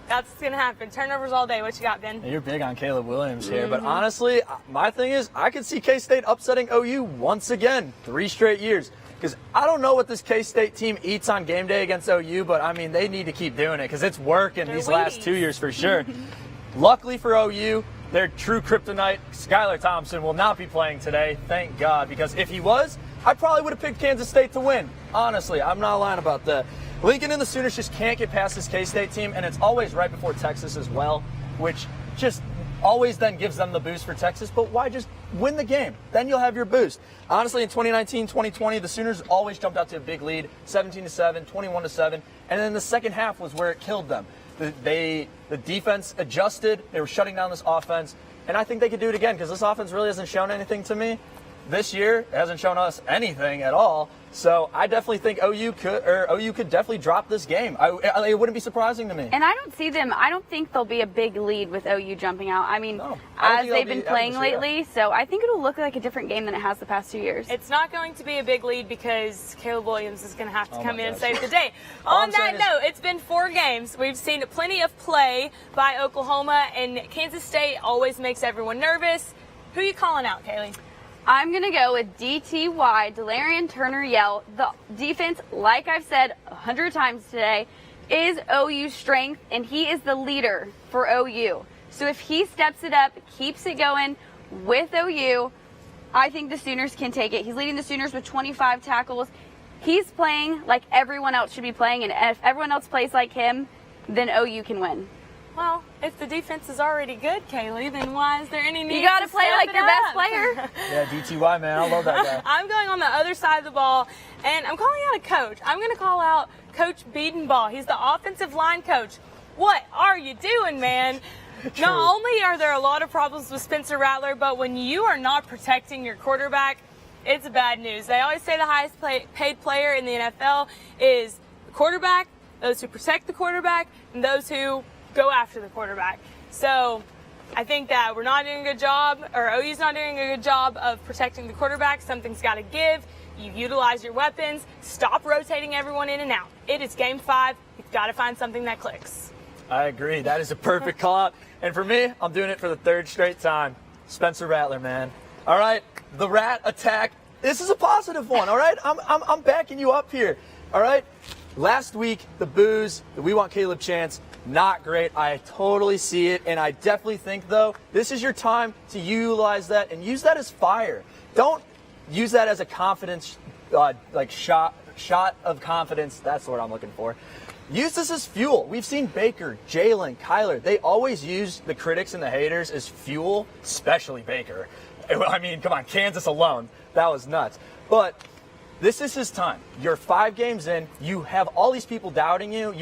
That's going to happen. Turnovers all day. What you got, Ben? You're big on Caleb Williams here, but honestly, my thing is I could see K-State upsetting OU once again, 3 straight years. Because I don't know what this K-State team eats on game day against OU, but, I mean, they need to keep doing it because it's working these last 2 years for sure. Luckily for OU, their true kryptonite, Skylar Thompson, will not be playing today, thank God, because if he was, I probably would have picked Kansas State to win. Honestly, I'm not lying about that. Lincoln and the Sooners just can't get past this K-State team, and it's always right before Texas as well, which just always then gives them the boost for Texas. But why just win the game? Then you'll have your boost. Honestly, in 2019, 2020, the Sooners always jumped out to a big lead, 17-7, 21-7, and then the second half was where it killed them. The defense adjusted. They were shutting down this offense, and I think they could do it again because this offense really hasn't shown anything to me. This year, it hasn't shown us anything at all. So I definitely think OU could definitely drop this game. It wouldn't be surprising to me. And I don't think there'll be a big lead with OU jumping out. I mean, as they've been playing lately, so I think it'll look like a different game than it has the past 2 years. It's not going to be a big lead because Caleb Williams is going to have to come in and save the day. On that note, it's been 4 games. We've seen plenty of play by Oklahoma, and Kansas State always makes everyone nervous. Who are you calling out, Kaylee? I'm going to go with DTY, Delarian Turner-Yell. The defense, like I've said 100 times today, is OU's strength, and he is the leader for OU. So if he steps it up, keeps it going with OU, I think the Sooners can take it. He's leading the Sooners with 25 tackles. He's playing like everyone else should be playing, and if everyone else plays like him, then OU can win. Well, if the defense is already good, Kaylee, then why is there any need to You got to play like your best player. Yeah, DTY, man. I love that guy. I'm going on the other side of the ball, and I'm calling out a coach. I'm going to call out Coach Beadenbaugh. He's the offensive line coach. What are you doing, man? Not only are there a lot of problems with Spencer Rattler, but when you are not protecting your quarterback, it's bad news. They always say the highest paid player in the NFL is the quarterback, those who protect the quarterback, and those who go after the quarterback. So I think that we're not doing a good job, or OU's not doing a good job of protecting the quarterback. Something's got to give. You utilize your weapons. Stop rotating everyone in and out. It is game 5. You've got to find something that clicks. I agree. That is a perfect call out. And for me, I'm doing it for the 3rd straight time. Spencer Rattler, man. All right, the Rat attack. This is a positive one, all right? I'm backing you up here, all right? Last week, the boos, the We Want Caleb chants, not great. I totally see it, and I definitely think, though, this is your time to utilize that and use that as fire. don't use that as a confidence, shot of confidence. That's the word I'm looking for. Use this as fuel. We've seen Baker, Jalen, Kyler. They always use the critics and the haters as fuel, especially Baker. I mean, come on, Kansas alone. That was nuts. But this is his time. You're 5 games in. You have all these people doubting you.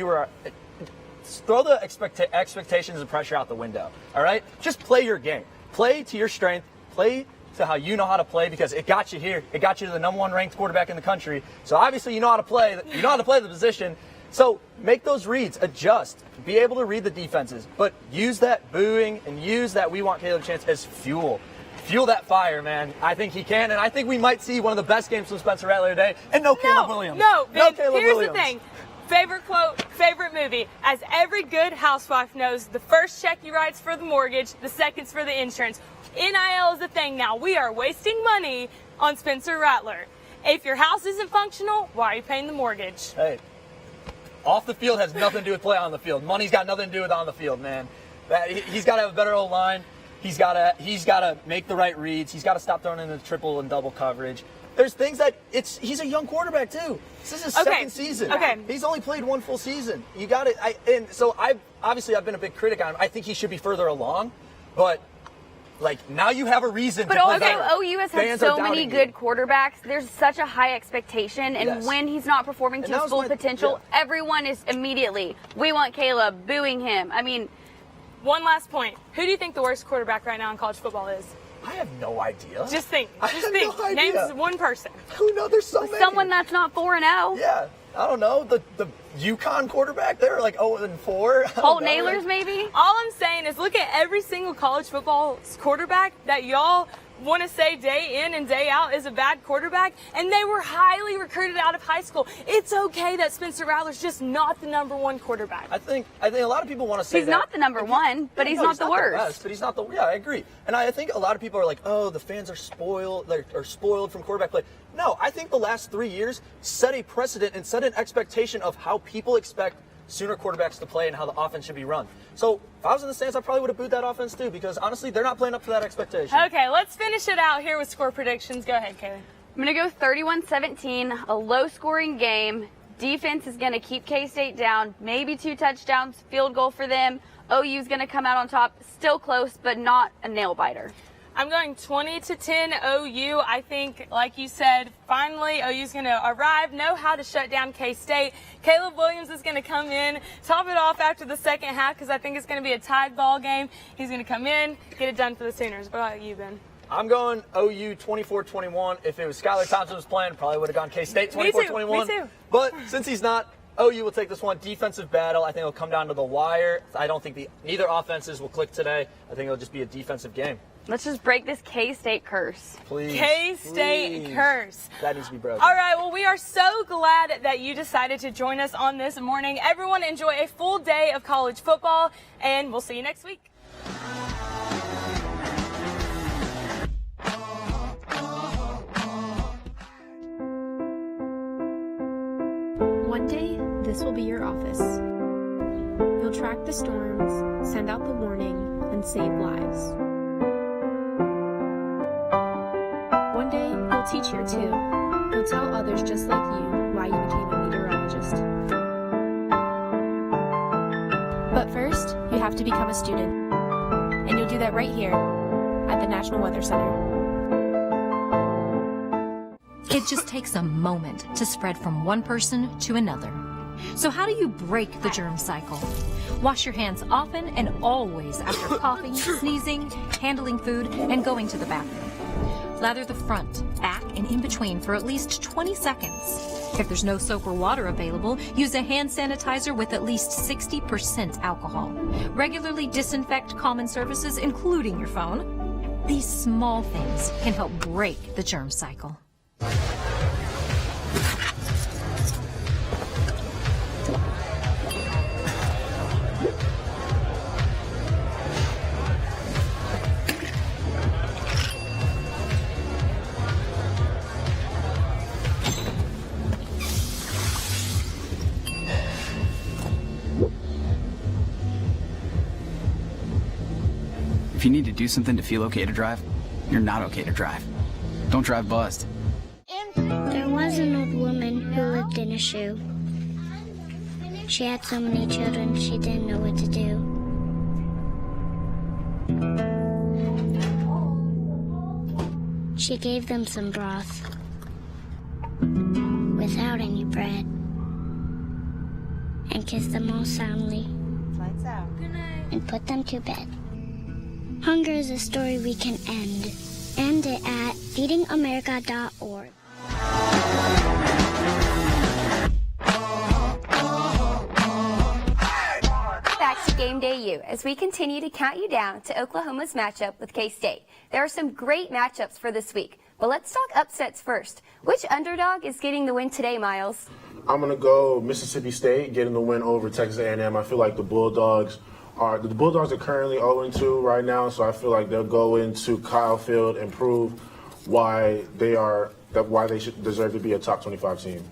Throw the expectations and pressure out the window, all right? Just play your game. Play to your strength. Play to how you know how to play, because it got you here. It got you to the #1 ranked quarterback in the country. So obviously you know how to play. You know how to play the position. So make those reads, adjust, be able to read the defenses, but use that booing and use that we want Caleb chance as fuel. Fuel that fire, man. I think he can, and I think we might see one of the best games from Spencer Rattler today, and no Caleb Williams. No, Caleb here's Williams. the thing. Favorite quote, favorite movie. As every good housewife knows, the first check you write's for the mortgage, the second's for the insurance. NIL is the thing now. We are wasting money on Spencer Rattler. If your house isn't functional, why are you paying the mortgage? Hey, off the field has nothing to do with play on the field. Money's got nothing to do with on the field, man. He's got to have a better O-line. He's got to make the right reads. He's got to stop throwing in the triple and double coverage. There's things that he's a young quarterback too. This is his second season. Okay. He's only played 1 full season. You got it. And so I've been a big critic on him. I think he should be further along, but now you have a reason. But to play also, better. OU has had Fans so are many doubting good you. quarterbacks. There's such a high expectation, and Yes. when he's not performing to And that his was full my- potential, everyone is immediately, we want Caleb, booing him. I mean, one last point. Who do you think the worst quarterback right now in college football is? I have no idea. Just think. I Just have think. no idea. Name one person. Who knows? There's so many. someone that's not 4-0. Yeah, I don't know. The UConn quarterback, they're like 0-4. Holt Nailers, maybe? All I'm saying is look at every single college football quarterback that y'all want to say day in and day out is a bad quarterback, and they were highly recruited out of high school. It's okay that Spencer Rattler's just not the #1 quarterback. I think a lot of people want to say He's that. not the #1, but he's not the worst. Best, but he's not the. Yeah, I agree. And I think a lot of people are like, oh, the fans are spoiled. They're spoiled from quarterback play. No, I think the last 3 years set a precedent and set an expectation of how people expect Sooner quarterbacks to play and how the offense should be run. So if I was in the stands, I probably would have booed that offense too, because honestly, they're not playing up to that expectation. Okay, let's finish it out here with score predictions. Go ahead, Kaylee. I'm going to go 31-17, a low-scoring game. Defense is going to keep K-State down, maybe 2 touchdowns, field goal for them. OU's going to come out on top, still close, but not a nail-biter. I'm going 20-10 OU. I think, like you said, finally OU's going to arrive, know how to shut down K-State. Caleb Williams is going to come in, top it off after the second half, because I think it's going to be a tied ball game. He's going to come in, get it done for the Sooners. What about you, Ben? I'm going OU 24-21. If it was Skylar Thompson was playing, probably would have gone K-State 24-21. Me too. But since he's not, OU will take this one. Defensive battle. I think it'll come down to the wire. I don't think neither offenses will click today. I think it'll just be a defensive game. Let's just break this K-State curse. Please. K-State curse. That needs to be broken. All right, well, we are so glad that you decided to join us on this morning. Everyone enjoy a full day of college football, and we'll see you next week. One day, this will be your office. You'll track the storms, send out the warning, and save lives. One day, you'll teach here too. You'll tell others just like you why you became a meteorologist. But first, you have to become a student. And you'll do that right here at the National Weather Center. It just takes a moment to spread from one person to another. So how do you break the germ cycle? Wash your hands often and always after coughing, sneezing, handling food, and going to the bathroom. Lather the front, back, and in between for at least 20 seconds. If there's no soap or water available, use a hand sanitizer with at least 60% alcohol. Regularly disinfect common surfaces, including your phone. These small things can help break the germ cycle. If you need to do something to feel okay to drive, you're not okay to drive. Don't drive bust. There was an old woman who lived in a shoe. She had so many children, she didn't know what to do. She gave them some broth without any bread and kissed them all soundly and put them to bed. Hunger is a story we can end. End it at feedingamerica.org. Back to GameDay U as we continue to count you down to Oklahoma's matchup with K-State. There are some great matchups for this week, but let's talk upsets first. Which underdog is getting the win today, Miles? I'm going to go Mississippi State getting the win over Texas A&M. I feel like the Bulldogs are currently 0-2 right now, so I feel like they'll go into Kyle Field and prove why they should deserve to be a top 25 team.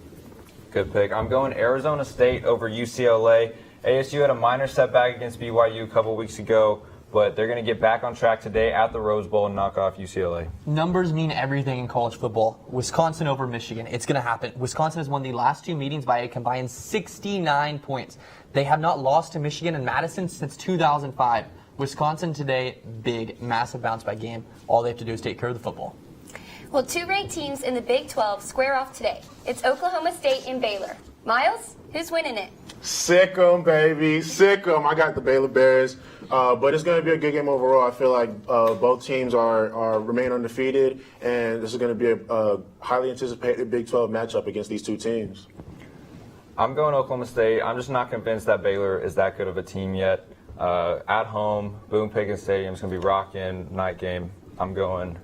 Good pick. I'm going Arizona State over UCLA. ASU had a minor setback against BYU a couple weeks ago, but they're going to get back on track today at the Rose Bowl and knock off UCLA. Numbers mean everything in college football. Wisconsin over Michigan. It's going to happen. Wisconsin has won the last two meetings by a combined 69 points. They have not lost to Michigan and Madison since 2005. Wisconsin today, big, massive bounce back game. All they have to do is take care of the football. Well, two ranked teams in the Big 12 square off today. It's Oklahoma State and Baylor. Miles, who's winning it? Sick 'em, baby. Sick 'em. I got the Baylor Bears. But it's going to be a good game overall. I feel like both teams remain undefeated, and this is going to be a highly anticipated Big 12 matchup against these two teams. I'm going Oklahoma State. I'm just not convinced that Baylor is that good of a team yet. At home, Boone Pickens Stadium is going to be rocking, night game. I'm going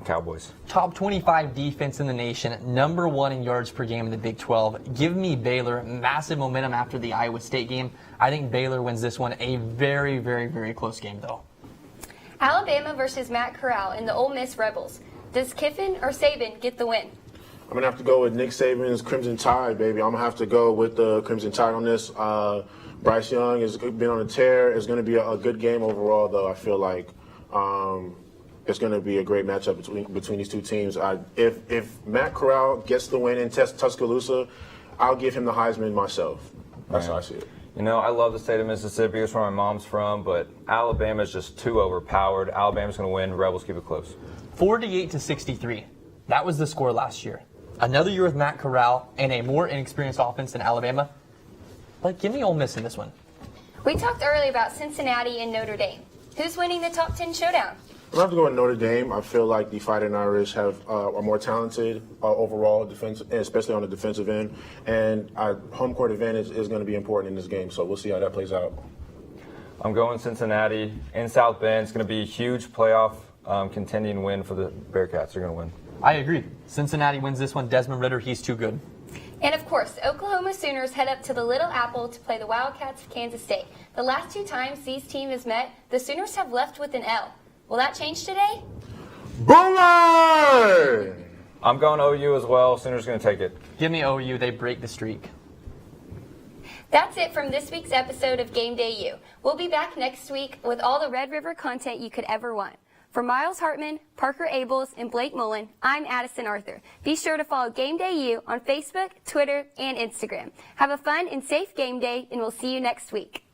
Cowboys. Top 25 defense in the nation, number 1 in yards per game in the Big 12. Give me Baylor. Massive momentum after the Iowa State game. I think Baylor wins this one. A very, very, very close game, though. Alabama versus Matt Corral and the Ole Miss Rebels. Does Kiffin or Saban get the win? I'm going to have to go with Nick Saban's Crimson Tide, baby. I'm going to have to go with the Crimson Tide on this. Bryce Young has been on a tear. It's going to be a good game overall, though. I feel like it's going to be a great matchup between these two teams. If Matt Corral gets the win in Tuscaloosa, I'll give him the Heisman myself. That's how I see it. You know, I love the state of Mississippi. It's where my mom's from, but Alabama's just too overpowered. Alabama's going to win. Rebels keep it close. 48-63. That was the score last year. Another year with Matt Corral and a more inexperienced offense than Alabama. But give me Ole Miss in this one. We talked earlier about Cincinnati and Notre Dame. Who's winning the top 10 showdown? I'm going to have to go with Notre Dame. I feel like the Fighting Irish are more talented overall, especially on the defensive end. And home court advantage is going to be important in this game, so we'll see how that plays out. I'm going Cincinnati in South Bend. It's going to be a huge playoff contending win for the Bearcats. They're going to win. I agree. Cincinnati wins this one. Desmond Ridder, he's too good. And of course, Oklahoma Sooners head up to the Little Apple to play the Wildcats of Kansas State. The last two times these teams have met, the Sooners have left with an L. Will that change today? Boomer! I'm going OU as well. Sooners going to take it. Give me OU. They break the streak. That's it from this week's episode of GameDay U. We'll be back next week with all the Red River content you could ever want. For Miles Hartman, Parker Abels, and Blake Mullen, I'm Addison Arthur. Be sure to follow GameDay U on Facebook, Twitter, and Instagram. Have a fun and safe game day, and we'll see you next week.